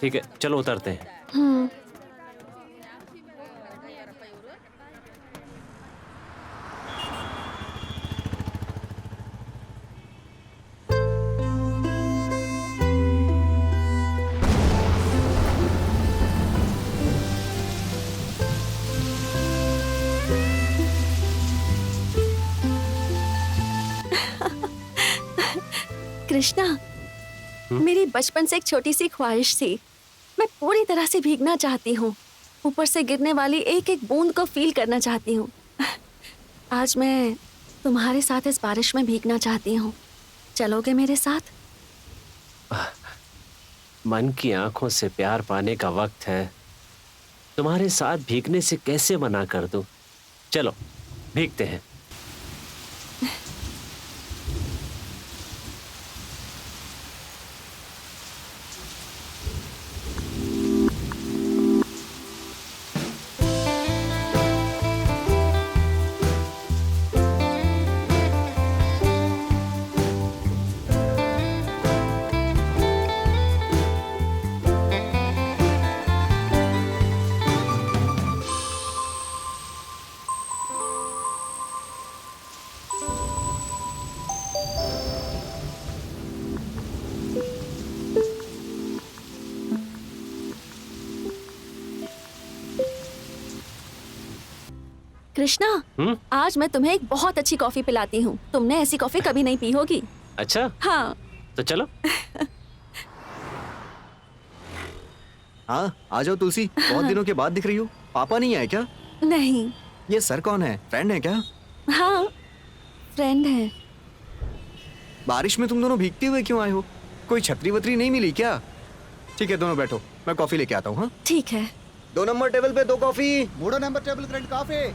ठीक है, चलो उतरते हैं। कृष्णा, मेरी बचपन से एक छोटी सी ख्वाहिश थी। मैं पूरी तरह से भीगना चाहती हूँ, ऊपर से गिरने वाली एक एक बूंद को फील करना चाहती हूँ। आज मैं तुम्हारे साथ इस बारिश में भीगना चाहती हूँ। चलोगे मेरे साथ? मन की आंखों से प्यार पाने का वक्त है। तुम्हारे साथ भीगने से कैसे मना कर दूं? चलो भीगते हैं। कृष्णा, आज मैं तुम्हें एक बहुत अच्छी कॉफी पिलाती हूँ। तुमने ऐसी कॉफी कभी नहीं पी होगी। अच्छा? हाँ। तो चलो। हाँ, आ जाओ तुलसी, बहुत दिनों के बाद दिख रही हो। पापा नहीं आए क्या? नहीं। ये सर कौन है? फ्रेंड है क्या? हाँ, फ्रेंड है। बारिश में तुम दोनों भीगते हुए क्यों आए हो? कोई छतरी वतरी नहीं मिली क्या? ठीक है, दोनों बैठो, मैं कॉफी लेके आता हूँ। हाँ ठीक है। 2 नंबर टेबल पे 2 कॉफी। 3 number table 2 coffee.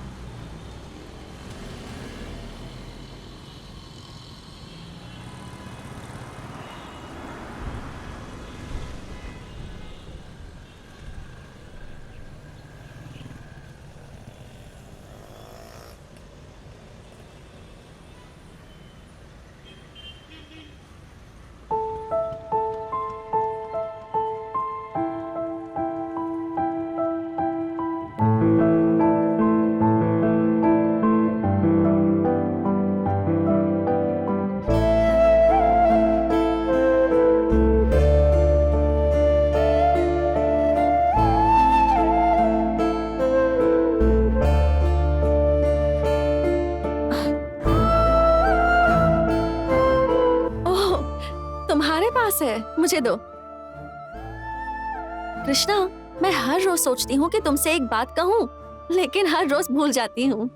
है, मुझे दो। कृष्णा, मैं हर रोज सोचती हूँ कि तुमसे एक बात कहूँ, लेकिन हर रोज भूल जाती हूँ।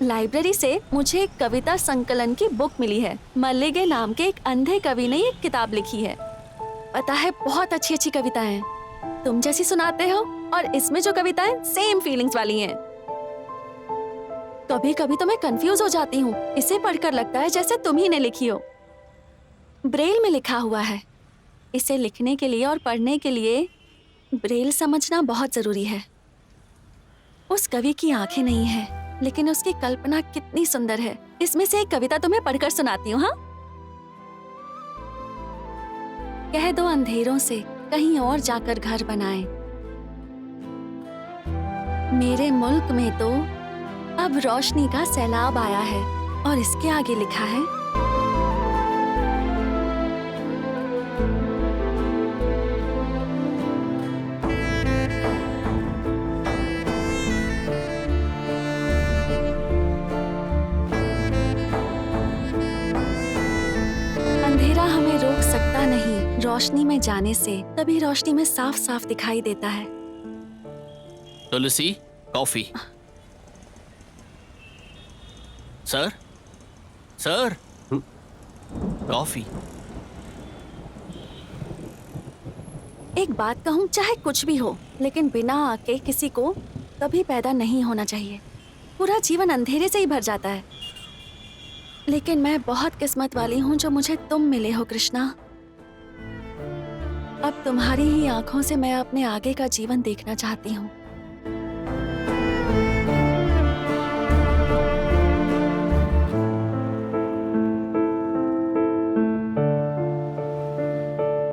लाइब्रेरी से मुझे एक कविता संकलन की बुक मिली है। मल्लिगे नाम के एक अंधे कवि ने ये किताब लिखी है। पता है, बहुत अच्छी अच्छी कविताएं हैं। तुम जैसी सुनाते हो, और इसमें जो कविताएं सेम फीलिंग्स वाली हैं। कभी कभी तो मैं कंफ्यूज हो जाती हूँ। इसे पढ़कर लगता है जैसे तुम ही ने लिखी हो। ब्रेल में लिखा हुआ है। इसे लिखने के लिए और पढ़ने के लिए ब्रेल समझना बहुत जरूरी है। उस कवि की आंखें नहीं है, लेकिन उसकी कल्पना कितनी सुंदर है। इसमें से एक कविता तुम्हें पढ़कर सुनाती हूँ। हाँ, कह दो अंधेरों से कहीं और जाकर घर बनाए। मेरे मुल्क में तो अब रोशनी का सैलाब आया है। और इसके आगे लिखा है, अंधेरा हमें रोक सकता नहीं रोशनी में जाने से, तभी रोशनी में साफ साफ दिखाई देता है। तुलसी, कॉफी। Sir, sir, coffee. एक बात कहूँ, चाहे कुछ भी हो, लेकिन बिना आके किसी को कभी पैदा नहीं होना चाहिए। पूरा जीवन अंधेरे से ही भर जाता है। लेकिन मैं बहुत किस्मत वाली हूँ जो मुझे तुम मिले हो कृष्णा। अब तुम्हारी ही आंखों से मैं अपने आगे का जीवन देखना चाहती हूँ।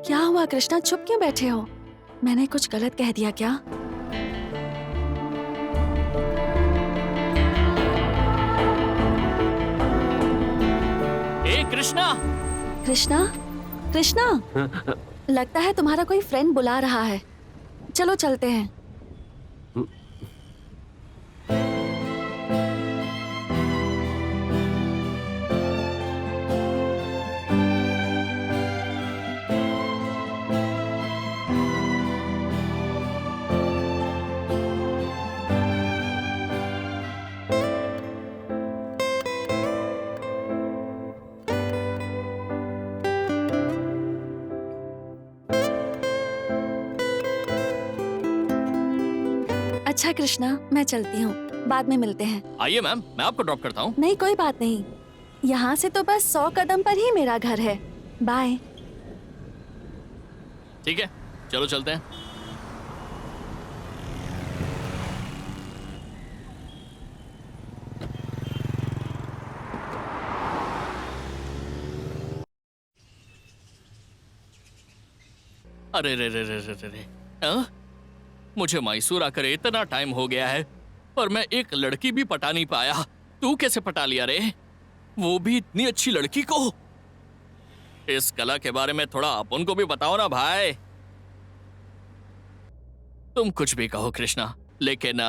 क्या हुआ कृष्णा, चुप क्यों बैठे हो? मैंने कुछ गलत कह दिया क्या? ए कृष्णा! कृष्णा, कृष्णा, लगता है तुम्हारा कोई फ्रेंड बुला रहा है। चलो चलते हैं। अच्छा कृष्णा, मैं चलती हूँ, बाद में मिलते हैं। आइए मैम, मैं आपको ड्रॉप करता हूँ। नहीं, कोई बात नहीं। यहाँ से तो बस 100 कदम पर ही मेरा घर है। बाय। ठीक है, चलो चलते हैं। अरे रे रे रे रे रे रे, हाँ? मुझे मैसूर आकर इतना टाइम हो गया है, पर मैं एक लड़की भी पटा नहीं पाया। तू कैसे पटा लिया रे? वो भी इतनी अच्छी लड़की को। इस कला के बारे में थोड़ा अपन को भी बताओ ना भाई। तुम कुछ भी कहो कृष्णा, लेकिन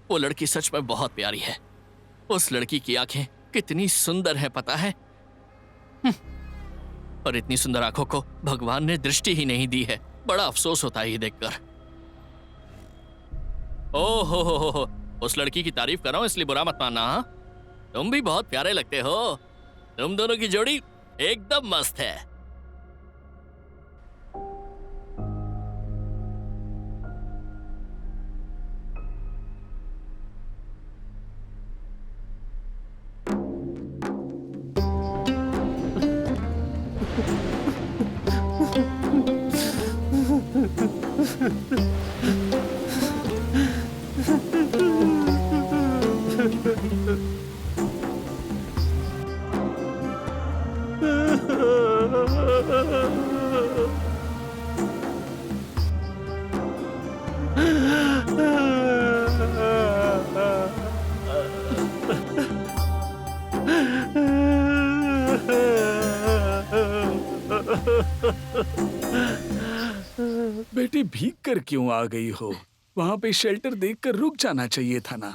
वो लड़की सच में बहुत प्यारी है। उस लड़की की आंखें कितनी सुंदर है पता है? और इतनी सुंदर आंखों को भगवान ने दृष्टि ही नहीं दी है। बड़ा अफसोस होता है ये देखकर। ओहो, उस लड़की की तारीफ कर रहा हूं, इसलिए बुरा मत मानना। हाँ, तुम भी बहुत प्यारे लगते हो। तुम दोनों की जोड़ी एकदम मस्त है। बेटी, भीग कर क्यों आ गई हो? वहाँ पे शेल्टर देखकर रुक जाना चाहिए था ना।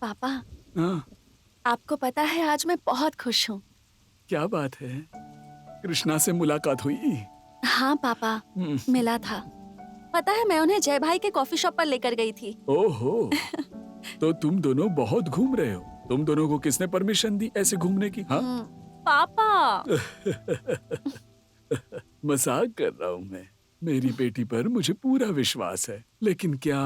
पापा, हाँ, आपको पता है आज मैं बहुत खुश हूँ। क्या बात है? कृष्णा से मुलाकात हुई? हाँ पापा, मिला था। पता है, मैं उन्हें जय भाई के कॉफी शॉप पर लेकर गई थी। ओहो, तो तुम दोनों बहुत घूम रहे हो। तुम दोनों को किसने परमिशन दी ऐसे घूमने की? हाँ, पापा। मजाक कर रहा हूँ मैं। मेरी बेटी पर मुझे पूरा विश्वास है, लेकिन क्या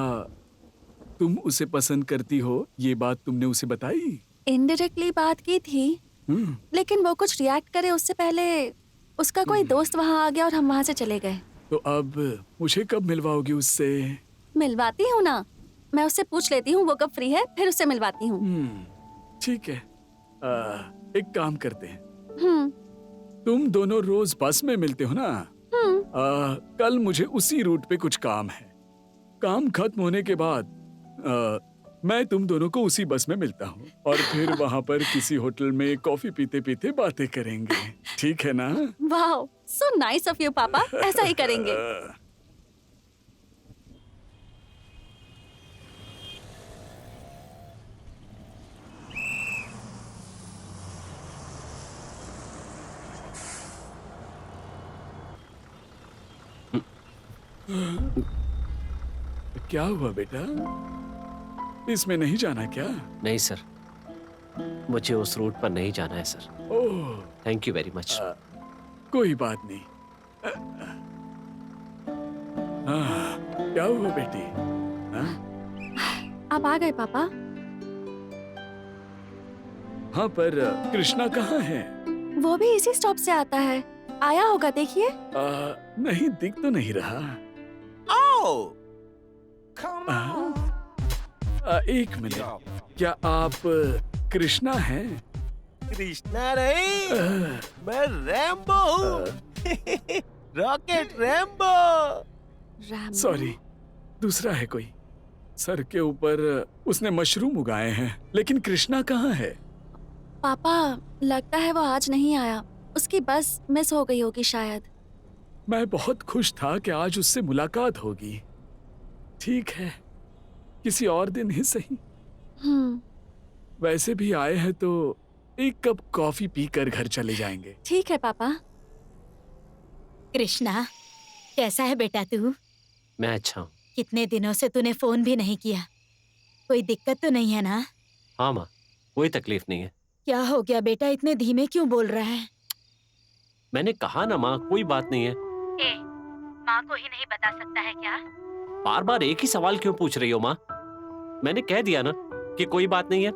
तुम उसे पसंद करती हो? ये बात तुमने उसे बताई? इनडायरेक्टली बात की थी, लेकिन वो कुछ रिएक्ट करे उससे पहले उसका कोई दोस्त वहाँ आ गया और हम वहाँ से चले गए। तो अब मुझे कब मिलवाओगी उससे? मिलवाती हूँ ना, मैं उससे पूछ लेती हूँ वो कब फ्री है, फिर उससे मिलवाती हूँ। ठीक है, एक काम करते हैं, हम्म, तुम दोनों रोज बस में मिलते हो ना? कल मुझे उसी रूट पे कुछ काम है। काम खत्म होने के बाद मैं तुम दोनों को उसी बस में मिलता हूँ और फिर वहाँ पर किसी होटल में कॉफी पीते पीते बातें करेंगे, ठीक है ना? वाह, सो नाइस ऑफ यू पापा, ऐसा ही करेंगे। क्या हुआ बेटा? इसमें नहीं जाना क्या? नहीं सर, मुझे उस रूट पर नहीं जाना है sir. Oh, thank you very much. कोई बात नहीं। क्या हुआ बेटी? आप आ गए पापा? हाँ, पर कृष्णा कहाँ है? वो भी इसी स्टॉप से आता है, आया होगा, देखिए। नहीं, दिख तो नहीं रहा। एक मिनट, क्या आप कृष्णा हैं? कृष्णा नहीं, मैं रैम्बो हूँ। Rocket Rambo. सॉरी, दूसरा है कोई। सर के ऊपर उसने मशरूम उगाए हैं, लेकिन कृष्णा कहाँ है? पापा, लगता है वो आज नहीं आया, उसकी बस मिस हो गई होगी शायद। मैं बहुत खुश था कि आज उससे मुलाकात होगी। ठीक है, किसी और दिन ही सही। वैसे भी आए हैं तो एक कप कॉफी पीकर घर चले जाएंगे। ठीक है पापा। कृष्णा, कैसा है बेटा तू? मैं अच्छा हूँ। कितने दिनों से तूने फोन भी नहीं किया, कोई दिक्कत तो नहीं है ना? हाँ माँ, कोई तकलीफ नहीं है। क्या हो गया बेटा, इतने धीमे क्यों बोल रहा है? मैंने कहा ना माँ, कोई बात नहीं है। माँ को ही नहीं बता सकता है क्या? बार बार एक ही सवाल क्यों पूछ रही हो माँ? मैंने कह दिया ना कि कोई बात नहीं है।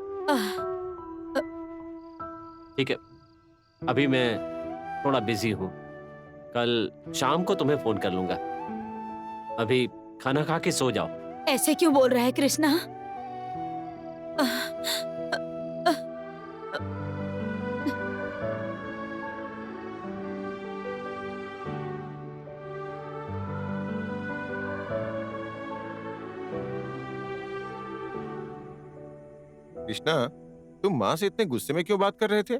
ठीक है, अभी मैं थोड़ा बिजी हूँ, कल शाम को तुम्हें फोन कर लूंगा। अभी खाना खा के सो जाओ। ऐसे क्यों बोल रहा है कृष्णा? कृष्णा, तुम माँ से इतने गुस्से में क्यों बात कर रहे थे?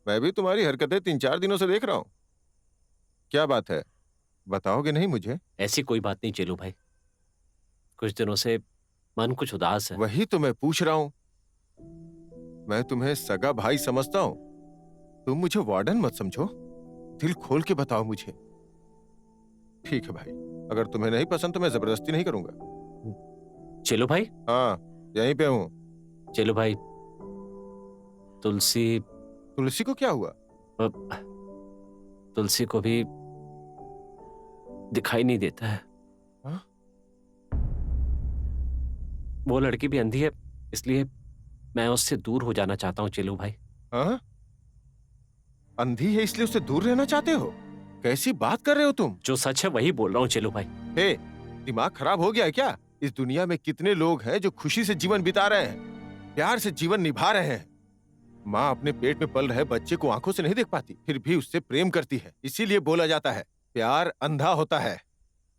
मैं भी तुम्हारी हरकतें 3-4 दिनों से देख रहा हूँ। क्या बात है, बताओगे नहीं मुझे? ऐसी कोई बात नहीं चेलू भाई, कुछ दिनों से मन कुछ उदास है। वही तो मैं पूछ रहा हूँ। मैं तुम्हें सगा भाई समझता हूँ, तुम मुझे वार्डन मत समझो। दिल खोल के बताओ मुझे। ठीक है भाई, अगर तुम्हें नहीं पसंद तो मैं जबरदस्ती नहीं करूंगा। चेलू भाई? हाँ, यहीं पे हूँ। चेलू भाई, तुलसी को क्या हुआ? तुलसी को भी दिखाई नहीं देता है। हा? वो लड़की भी अंधी है, इसलिए मैं उससे दूर हो जाना चाहता हूँ चेलू भाई। हाँ? अंधी है इसलिए उससे दूर रहना चाहते हो? कैसी बात कर रहे हो तुम? जो सच है वही बोल रहा हूँ चेलू भाई। हे, दिमाग खराब हो गया है क्या? इस दुनिया में कितने लोग हैं जो खुशी से जीवन बिता रहे हैं, प्यार से जीवन निभा रहे हैं। माँ अपने पेट में पल रहे बच्चे को आंखों से नहीं देख पाती, फिर भी उससे प्रेम करती है। इसीलिए बोला जाता है, प्यार अंधा होता है।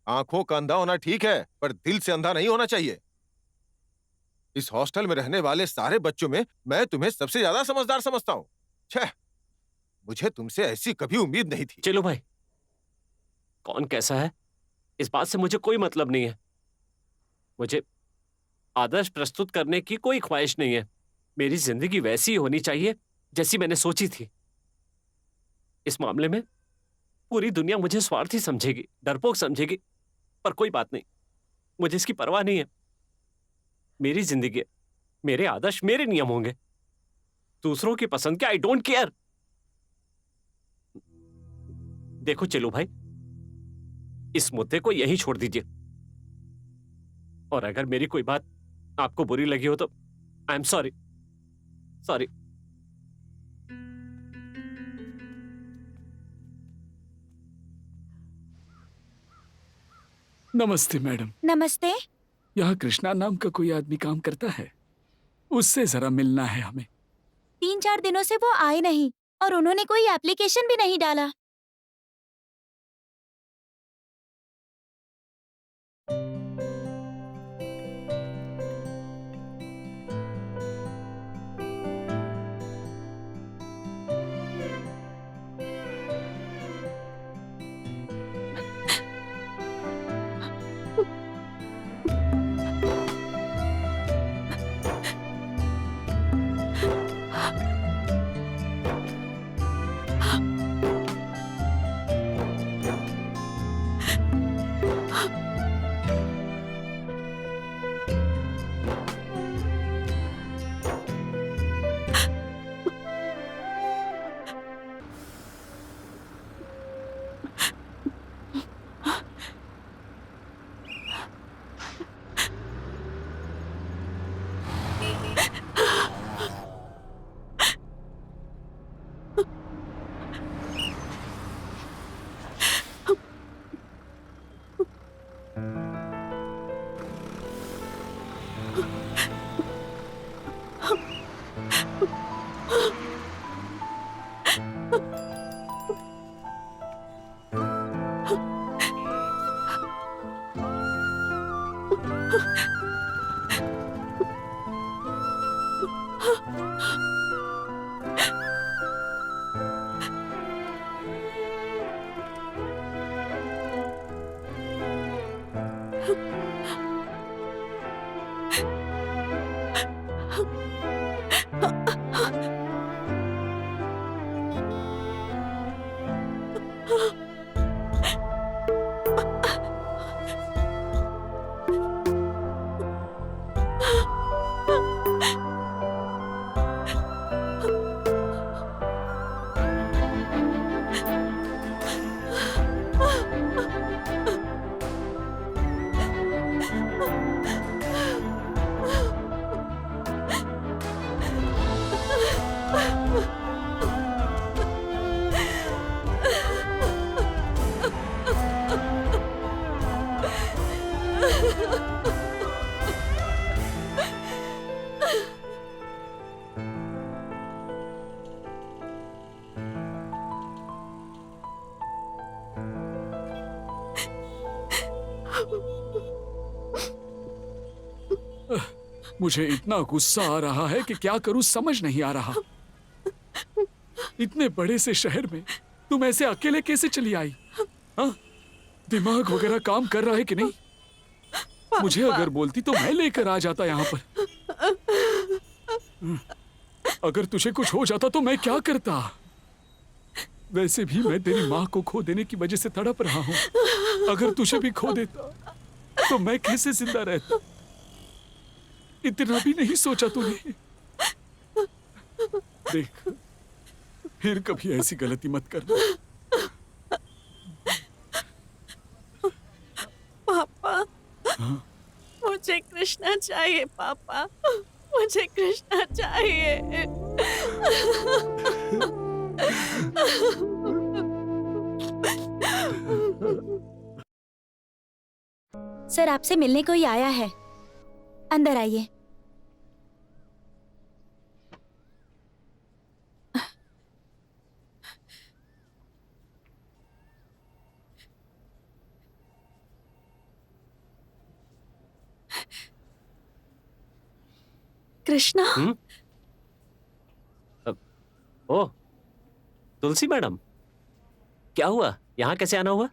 आंखों का अंधा होना ठीक है, पर दिल से अंधा नहीं होना चाहिए। इस हॉस्टल में रहने वाले सारे बच्चों में मैं तुम्हें सबसे ज्यादा समझदार समझता हूँ। छह, मुझे तुमसे ऐसी कभी उम्मीद नहीं थी। चलो भाई, कौन कैसा है इस बात से मुझे कोई मतलब नहीं है। मुझे आदर्श प्रस्तुत करने की कोई ख्वाहिश नहीं है। मेरी जिंदगी वैसी होनी चाहिए जैसी मैंने सोची थी। इस मामले में पूरी दुनिया मुझे स्वार्थी समझेगी, डरपोक समझेगी, पर कोई बात नहीं, मुझे इसकी परवाह नहीं है। मेरी जिंदगी है, मेरे आदर्श मेरे नियम होंगे, दूसरों की पसंद के आई डोंट केयर। देखो चलो भाई, इस मुद्दे को यहीं छोड़ दीजिए, और अगर मेरी कोई बात आपको बुरी लगी हो तो आई एम सॉरी। सॉरी। नमस्ते मैडम। नमस्ते। यहाँ कृष्णा नाम का कोई आदमी काम करता है, उससे जरा मिलना है हमें। 3-4 दिनों से वो आए नहीं और उन्होंने कोई एप्लीकेशन भी नहीं डाला। मुझे इतना गुस्सा आ रहा है कि क्या करूं समझ नहीं आ रहा। इतने बड़े से शहर में तुम ऐसे अकेले कैसे चली आई? हाँ? दिमाग वगैरह काम कर रहा है कि नहीं? मुझे अगर बोलती तो मैं लेकर आ जाता यहाँ पर। अगर तुझे कुछ हो जाता तो मैं क्या करता? वैसे भी मैं तेरी माँ को खो देने की वजह से तड़प रहा हूँ। अगर तुझे भी खो देता तो मैं कैसे जिंदा रहता? इतना भी नहीं सोचा तूने। देख, फिर कभी ऐसी गलती मत करना। पापा, हाँ? मुझे कृष्णा चाहिए पापा, मुझे कृष्णा चाहिए। सर, आपसे मिलने कोई आया है, अंदर आइए। कृष्णा। ओह, तुलसी मैडम, क्या हुआ? यहाँ कैसे आना हुआ?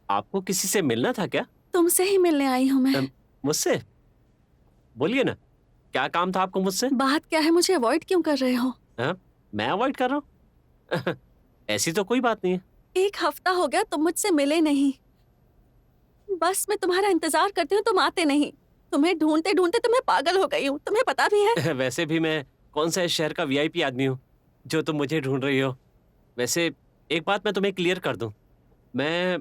आपको किसी से मिलना था क्या? तुमसे ही मिलने आई हूँ मैं। मुझसे? बोलिए ना, क्या काम था आपको मुझसे? बात क्या है, मुझे अवॉइड क्यों कर रहे हो? मैं अवॉइड कर रहा हूँ? ऐसी तो कोई बात नहीं है। 1 हफ्ता हो गया तुम मुझसे मिले नहीं। बस मैं तुम्हारा इंतजार करती हूँ, तुम आते नहीं। तुम्हें ढूंढते ढूंढते तो मैं पागल हो गई हूँ, तुम्हें पता भी है। वैसे भी मैं कौन सा इस शहर का वीआईपी आदमी हूँ जो तुम मुझे ढूंढ रही हो। वैसे एक बात मैं तुम्हें क्लियर कर दूं, मैं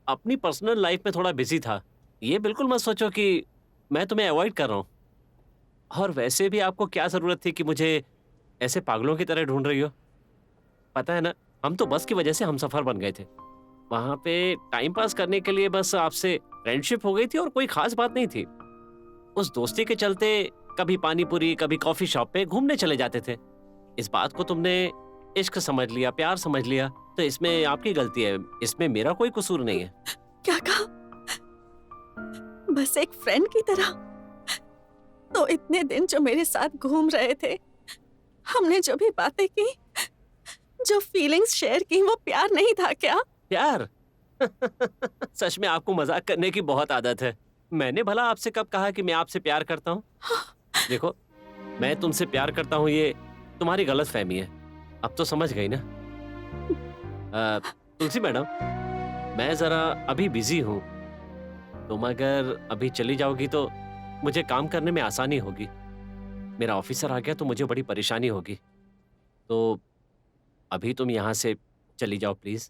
अपनी पर्सनल लाइफ में थोड़ा बिजी था। ये बिल्कुल मत सोचो कि मैं तुम्हें अवॉइड कर रहा हूँ। और वैसे भी आपको क्या ज़रूरत थी कि मुझे ऐसे पागलों की तरह ढूंढ रही हो? पता है ना, हम तो बस की वजह से हमसफर बन गए थे। वहाँ पे टाइम पास करने के लिए बस आपसे फ्रेंडशिप हो गई थी और कोई खास बात नहीं थी। उस दोस्ती के चलते कभी पानीपुरी, कभी कॉफी शॉप पे घूमने चले जाते थे। इस बात को तुमने इश्क समझ लिया, प्यार समझ लिया, तो इसमें आपकी गलती है, इसमें मेरा कोई कसूर नहीं है। क्या कहा? बस एक फ्रेंड की तरह? तो इतने दिन जो मेरे साथ घूम रहे थे, हमने जो भी बातें की, जो फीलिंग्स शेयर की, वो प्यार नहीं था क्या? प्यार? सच में आपको मजाक करने की बहुत आदत है। मैंने भला आपसे कब कहा कि मैं आपसे प्यार करता हूँ? देखो, मैं तुमसे प्यार करता हूँ ये तुम्हारी गलत फहमी है। अब तो समझ गई ना? तुलसी मैडम, मैं जरा अभी बिजी हूँ। तुम अगर अभी चली जाओगी तो मुझे काम करने में आसानी होगी। मेरा ऑफिसर आ गया तो मुझे बड़ी परेशानी होगी। तो अभी तुम यहाँ से चली जाओ प्लीज।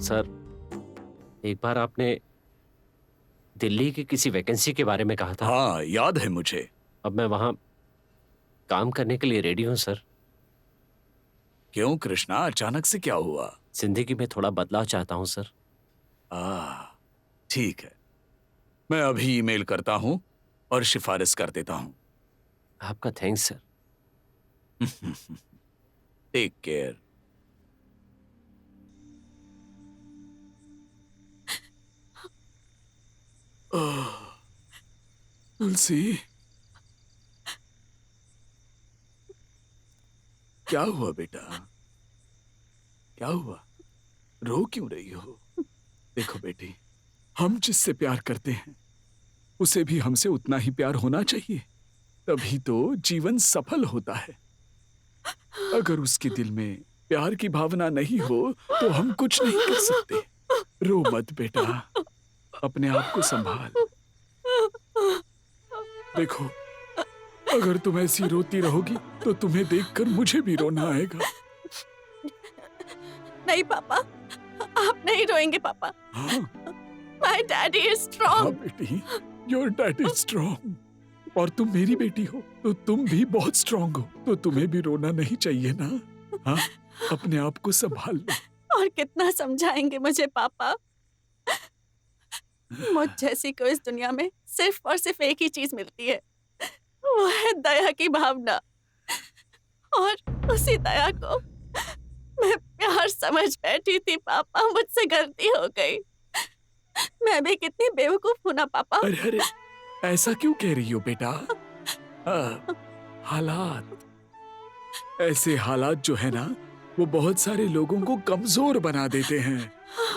सर, एक बार आपने दिल्ली की किसी वैकेंसी के बारे में कहा था। हाँ, याद है मुझे। अब मैं वहां काम करने के लिए रेडी हूं सर। क्यों कृष्णा, अचानक से क्या हुआ? जिंदगी में थोड़ा बदलाव चाहता हूं सर। ठीक है, मैं अभी ईमेल करता हूं और सिफारिश कर देता हूं। आपका thanks sir. Take care. Tulsi, क्या हुआ बेटा? क्या हुआ? रो क्यों रही हो? देखो बेटी, हम जिससे प्यार करते हैं उसे भी हमसे उतना ही प्यार होना चाहिए, तभी तो जीवन सफल होता है। अगर उसके दिल में प्यार की भावना नहीं हो तो हम कुछ नहीं कर सकते। रो मत बेटा, अपने आप को संभाल। देखो, अगर तुम ऐसी रोती रहोगी तो तुम्हें देखकर मुझे भी रोना आएगा। नहीं पापा, आप नहीं रोएंगे पापा। हाँ, My daddy is strong. हाँ बेटी, your dad is strong. और तुम मेरी बेटी हो तो तुम भी बहुत स्ट्रांग हो, तो तुम्हें भी रोना नहीं चाहिए ना। हाँ, अपने आप को संभाल लो। और कितना समझाएंगे मुझे पापा? मुझ जैसी को इस दुनिया में सिर्फ और सिर्फ एक ही चीज मिलती है, वो है दया की भावना। और उसी दया को मैं प्यार समझ बैठी थी पापा, मुझसे गलती हो गई। मैं भी कितनी बेवकूफ हूं ना पापा। अरे अरे, ऐसा क्यों कह रही हो बेटा? हालात, ऐसे हालात जो है ना, वो बहुत सारे लोगों को कमजोर बना देते हैं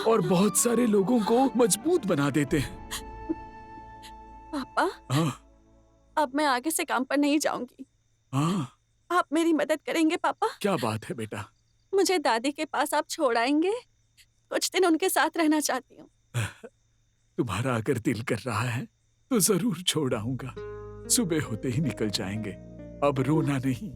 और बहुत सारे लोगों को मजबूत बना देते हैं। पापा, हाँ अब मैं आगे से काम पर नहीं जाऊंगी। हाँ, आप मेरी मदद करेंगे पापा? क्या बात है बेटा? मुझे दादी के पास आप छोड़ आएंगे? कुछ दिन उनके साथ रहना चाहती हूँ। तुम्हारा अगर दिल कर रहा है तो जरूर छोड़ आऊंगा। सुबह होते ही निकल जाएंगे। अब रोना नहीं।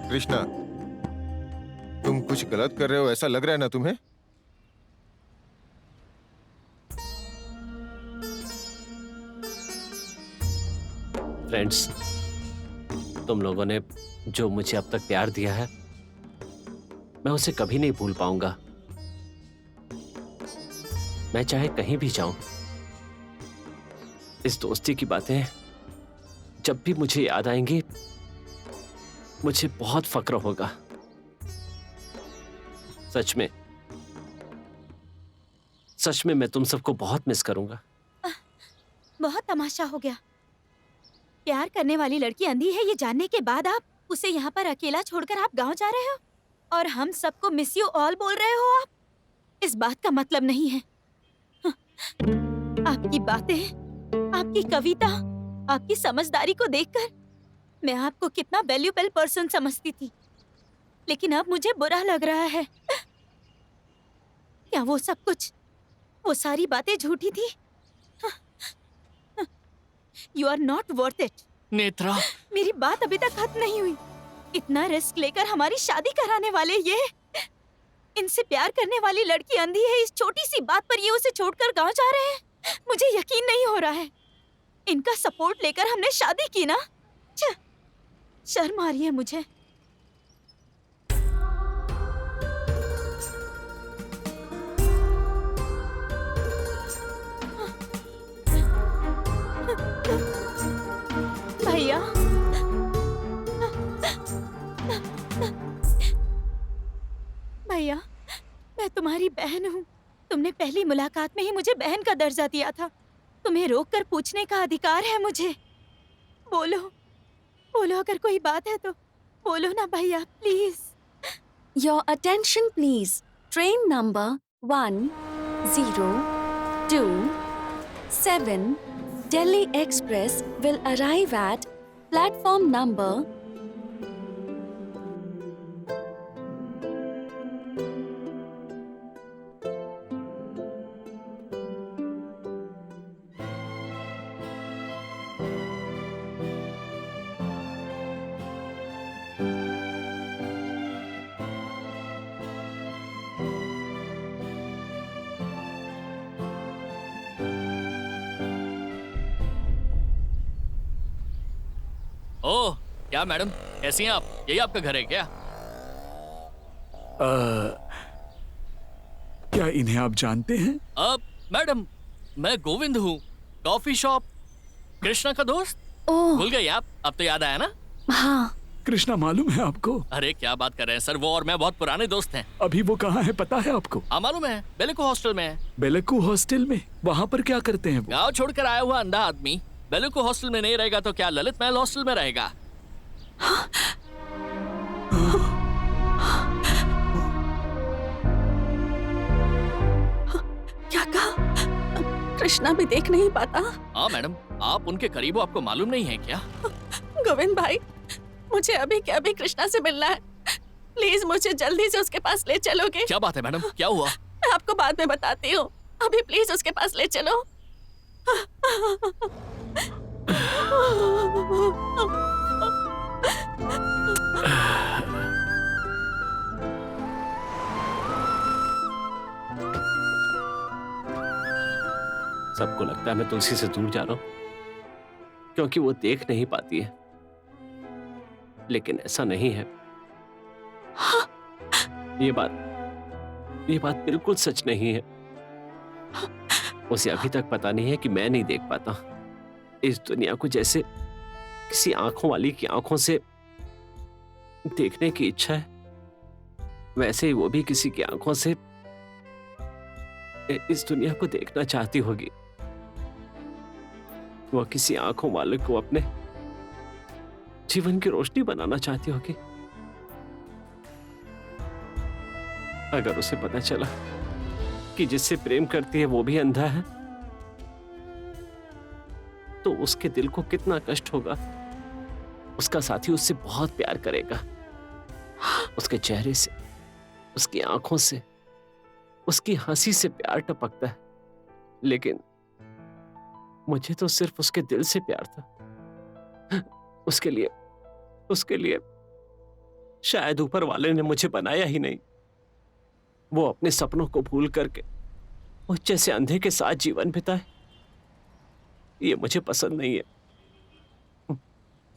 कृष्णा, तुम कुछ गलत कर रहे हो ऐसा लग रहा है ना तुम्हें? फ्रेंड्स, तुम लोगों ने जो मुझे अब तक प्यार दिया है, मैं उसे कभी नहीं भूल पाऊंगा। मैं चाहे कहीं भी जाऊं, इस दोस्ती की बातें जब भी मुझे याद आएंगी, मुझे बहुत फक्र होगा। सच में मैं तुम सबको बहुत मिस करूंगा। बहुत तमाशा हो गया। प्यार करने वाली लड़की अंधी है ये जानने के बाद आप उसे यहाँ पर अकेला छोड़कर आप गांव जा रहे हो और हम सबको मिस यू ऑल बोल रहे हो आप? इस बात का मतलब नहीं है। आपकी बातें, आपकी कविता, आपकी समझदारी को देखकर मैं आपको कितना वैल्यूएबल पर्सन समझती थी, लेकिन अब मुझे बुरा लग रहा है। क्या वो सब कुछ, वो सारी बातें झूठी थी? You are not worth it. Netra, मेरी बात अभी तक खत्म नहीं हुई। इतना रिस्क लेकर हमारी शादी कराने वाले ये, इनसे प्यार करने वाली लड़की अंधी है, इस छोटी सी बात पर ये उसे छोड़कर गांव जा रहे हैं। मुझे यकीन नहीं हो रहा है। इनका सपोर्ट लेकर हमने शादी की ना। शर्म आ रही है मुझे। भैया, भैया, मैं तुम्हारी बहन हूँ। तुमने पहली मुलाकात में ही मुझे बहन का दर्जा दिया था। तुम्हें रोककर पूछने का अधिकार है मुझे। बोलो, बोलो, अगर कोई बात है तो बोलो ना भैया, please. Your attention please. Train number 10227 Delhi Express will arrive at platform number ओह, क्या मैडम, कैसी हैं आप? यही आपका घर है क्या? क्या इन्हें आप जानते हैं? मैडम, मैं गोविंद हूँ, कॉफी शॉप कृष्णा का दोस्त। ओह, भूल गई आप? अब तो याद आया ना? हाँ। कृष्णा मालूम है आपको? अरे क्या बात कर रहे हैं सर, वो और मैं बहुत पुराने दोस्त हैं। अभी वो कहाँ है पता है आपको? हाँ मालूम है, बेलकू हॉस्टल में है। बेलकू हॉस्टल में? वहाँ पर क्या करते हैं वो? गाँव छोड़कर आया हुआ अंधा आदमी बेलकू हॉस्टल में नहीं रहेगा तो क्या ललित महल हॉस्टल में रहेगा? कृष्णा भी देख नहीं पाता? हाँ मैडम, आप उनके करीब हो, आपको मालूम नहीं है क्या? गोविंद भाई, मुझे अभी के अभी कृष्णा से मिलना है। प्लीज मुझे जल्दी से उसके पास ले चलोगे? क्या बात है मैडम, क्या हुआ? मैं आपको बाद में बताती हूँ, अभी प्लीज उसके पास ले चलो। सबको लगता है मैं तुलसी से दूर जा रहा हूं क्योंकि वो देख नहीं पाती है, लेकिन ऐसा नहीं है। ये बात बिल्कुल सच नहीं है। उसे अभी तक पता नहीं है कि मैं नहीं देख पाता इस दुनिया को जैसे किसी आंखों वाली की आंखों से देखने की इच्छा है, वैसे ही वो भी किसी की आंखों से इस दुनिया को देखना चाहती होगी। वो किसी आंखों वाले को अपने जीवन की रोशनी बनाना चाहती होगी। अगर उसे पता चला कि जिससे प्रेम करती है वो भी अंधा है, तो उसके दिल को कितना कष्ट होगा। उसका साथी उससे बहुत प्यार करेगा, उसके चेहरे से, उसकी आंखों से, उसकी हंसी से प्यार टपकता है, लेकिन मुझे तो सिर्फ उसके दिल से प्यार था। उसके लिए शायद ऊपर वाले ने मुझे बनाया ही नहीं। वो अपने सपनों को भूल करके मुझ जैसे अंधे के साथ जीवन बिताए, ये मुझे पसंद नहीं है।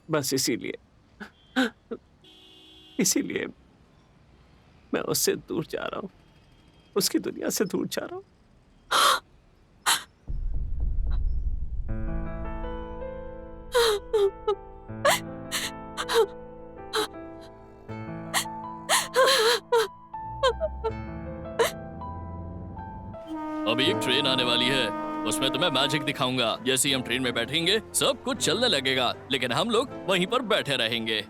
बस इसीलिए मैं उससे दूर जा रहा हूं, उसकी दुनिया से दूर जा रहा हूं। अभी एक ट्रेन आने वाली है, उसमें तुम्हें मैजिक दिखाऊंगा। जैसे ही हम ट्रेन में बैठेंगे सब कुछ चलने लगेगा, लेकिन हम लोग वहीं पर बैठे रहेंगे।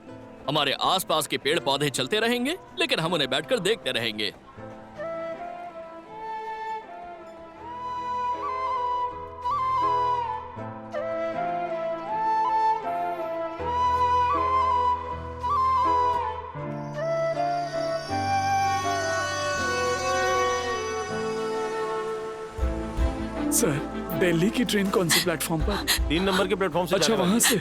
हमारे आसपास के पेड़ पौधे चलते रहेंगे, लेकिन हम उन्हें बैठकर देखते रहेंगे। सर, दिल्ली की ट्रेन कौन से प्लेटफॉर्म पर? 3 नंबर के प्लेटफॉर्म से। अच्छा, वहां से।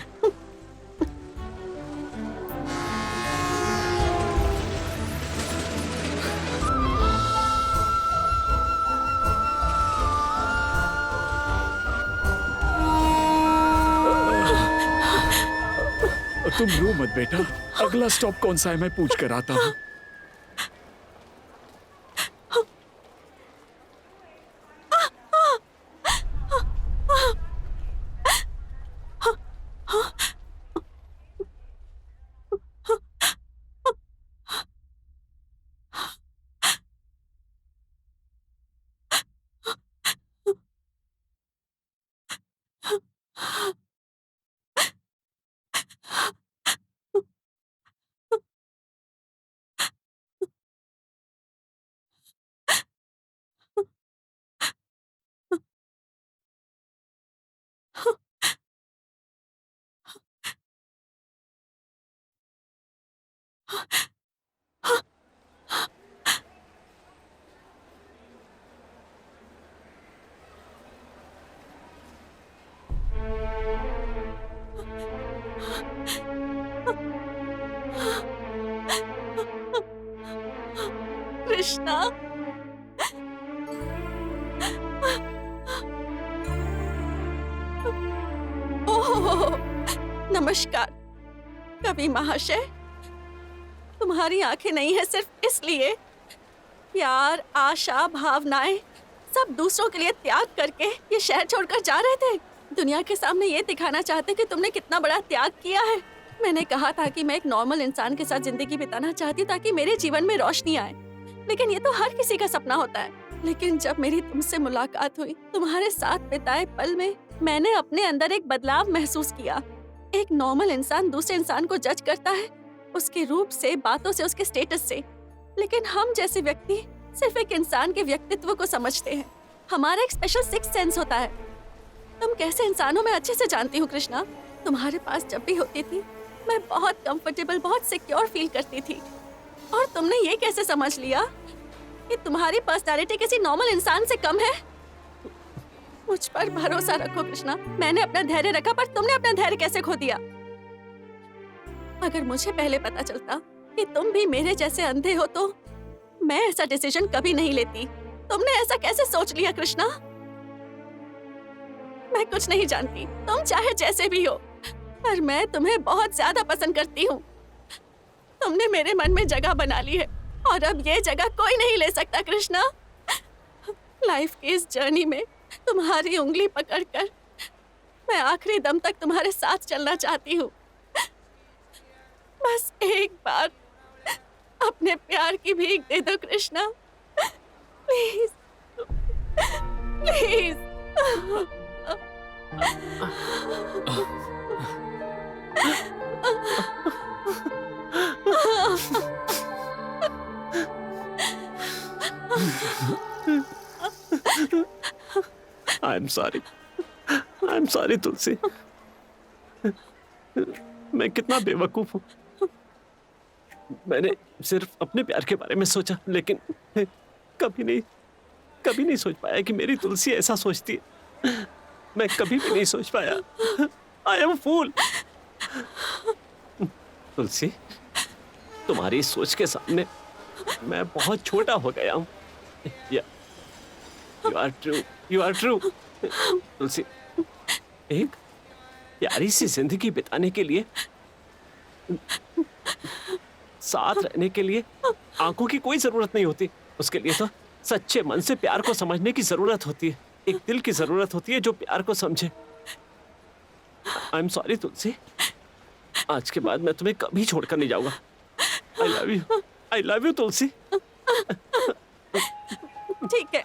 तुम रो मत बेटा, अगला स्टॉप कौन सा है मैं पूछ कर आता हूँ। कृष्णा, ओह, नमस्कार कवि महाशय। तुम्हारी आंखें नहीं है सिर्फ इसलिए प्यार, आशा, भावनाएं सब दूसरों के लिए त्याग करके ये शहर छोड़कर जा रहे थे। दुनिया के सामने ये दिखाना चाहते कि तुमने कितना बड़ा त्याग किया है। मैंने कहा था कि मैं एक नॉर्मल इंसान के साथ जिंदगी बिताना चाहती हूँ ताकि मेरे जीवन में रोशनी आए, लेकिन ये तो हर किसी का सपना होता है। लेकिन जब मेरी तुमसे मुलाकात हुई, तुम्हारे साथ बिताए पल में मैंने अपने अंदर एक बदलाव महसूस किया। एक नॉर्मल इंसान दूसरे इंसान को जज करता है उसके रूप से, बातों से, उसके स्टेटस से, लेकिन हम जैसे व्यक्ति सिर्फ एक इंसान के व्यक्तित्व को समझते हैं। हमारा एक स्पेशल सिक्स्थ सेंस होता है कैसे इंसान हो मैं अच्छे से जानती हूँ कृष्णा। तुम्हारे पास जब भी होती थी मैं बहुत कंफर्टेबल, बहुत सिक्योर फील करती थी। और तुमने ये कैसे समझ लिया कि तुम्हारी पर्सनालिटी किसी नॉर्मल इंसान से कम है? मुझ पर भरोसा रखो कृष्णा। मैंने अपना धैर्य रखा पर तुमने अपना धैर्य कैसे खो दिया? अगर मुझे पहले पता चलता कि तुम भी मेरे जैसे अंधे हो तो मैं ऐसा डिसीजन कभी नहीं लेती। तुमने ऐसा कैसे सोच लिया कृष्णा? मैं कुछ नहीं जानती, तुम चाहे जैसे भी हो, पर मैं तुम्हें बहुत ज्यादा पसंद करती हूँ। तुमने मेरे मन में जगह बना ली है और अब ये जगह कोई नहीं ले सकता कृष्णा। लाइफ की इस जर्नी में तुम्हारी उंगली पकड़कर मैं आखिरी दम तक तुम्हारे साथ चलना चाहती हूँ। बस एक बार अपने प्यार की भीख दे दो Krishna, please please. I'm sorry. I'm sorry तुलसी। मैं कितना बेवकूफ हूँ। मैंने सिर्फ अपने प्यार के बारे में सोचा, लेकिन कभी नहीं सोच पाया कि मेरी तुलसी ऐसा सोचती है। मैं कभी भी नहीं सोच पाया। I am a fool। तुलसी, तुम्हारी सोच के सामने मैं बहुत छोटा हो गया हूँ। You are true। तुलसी, एक प्यारी सी जिंदगी बिताने के लिए, साथ रहने के लिए आंखों की कोई जरूरत नहीं होती। उसके लिए तो सच्चे मन से प्यार को समझने की जरूरत होती है। एक दिल की जरूरत होती है जो प्यार को समझे। आई एम सॉरी तुलसी। आज के बाद मैं तुम्हें कभी छोड़कर नहीं जाऊंगा। आई लव यू तुलसी। ठीक है,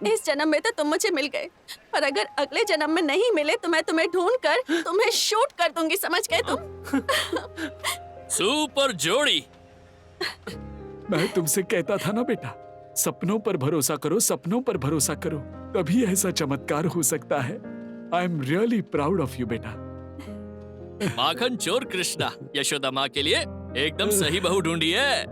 इस जन्म में तो तुम मुझे मिल गए, पर अगर अगले जन्म में नहीं मिले तो मैं तुम्हें ढूंढ कर तुम्हें शूट कर दूंगी, समझ गए तुम? सुपर जोड़ी। मैं तुमसे कहता था ना बेटा, सपनों पर भरोसा करो, सपनों पर भरोसा करो, तभी ऐसा चमत्कार हो सकता है। I am really proud of you बेटा। माखन चोर कृष्णा यशोदा माँ के लिए एकदम सही बहू ढूंढी है।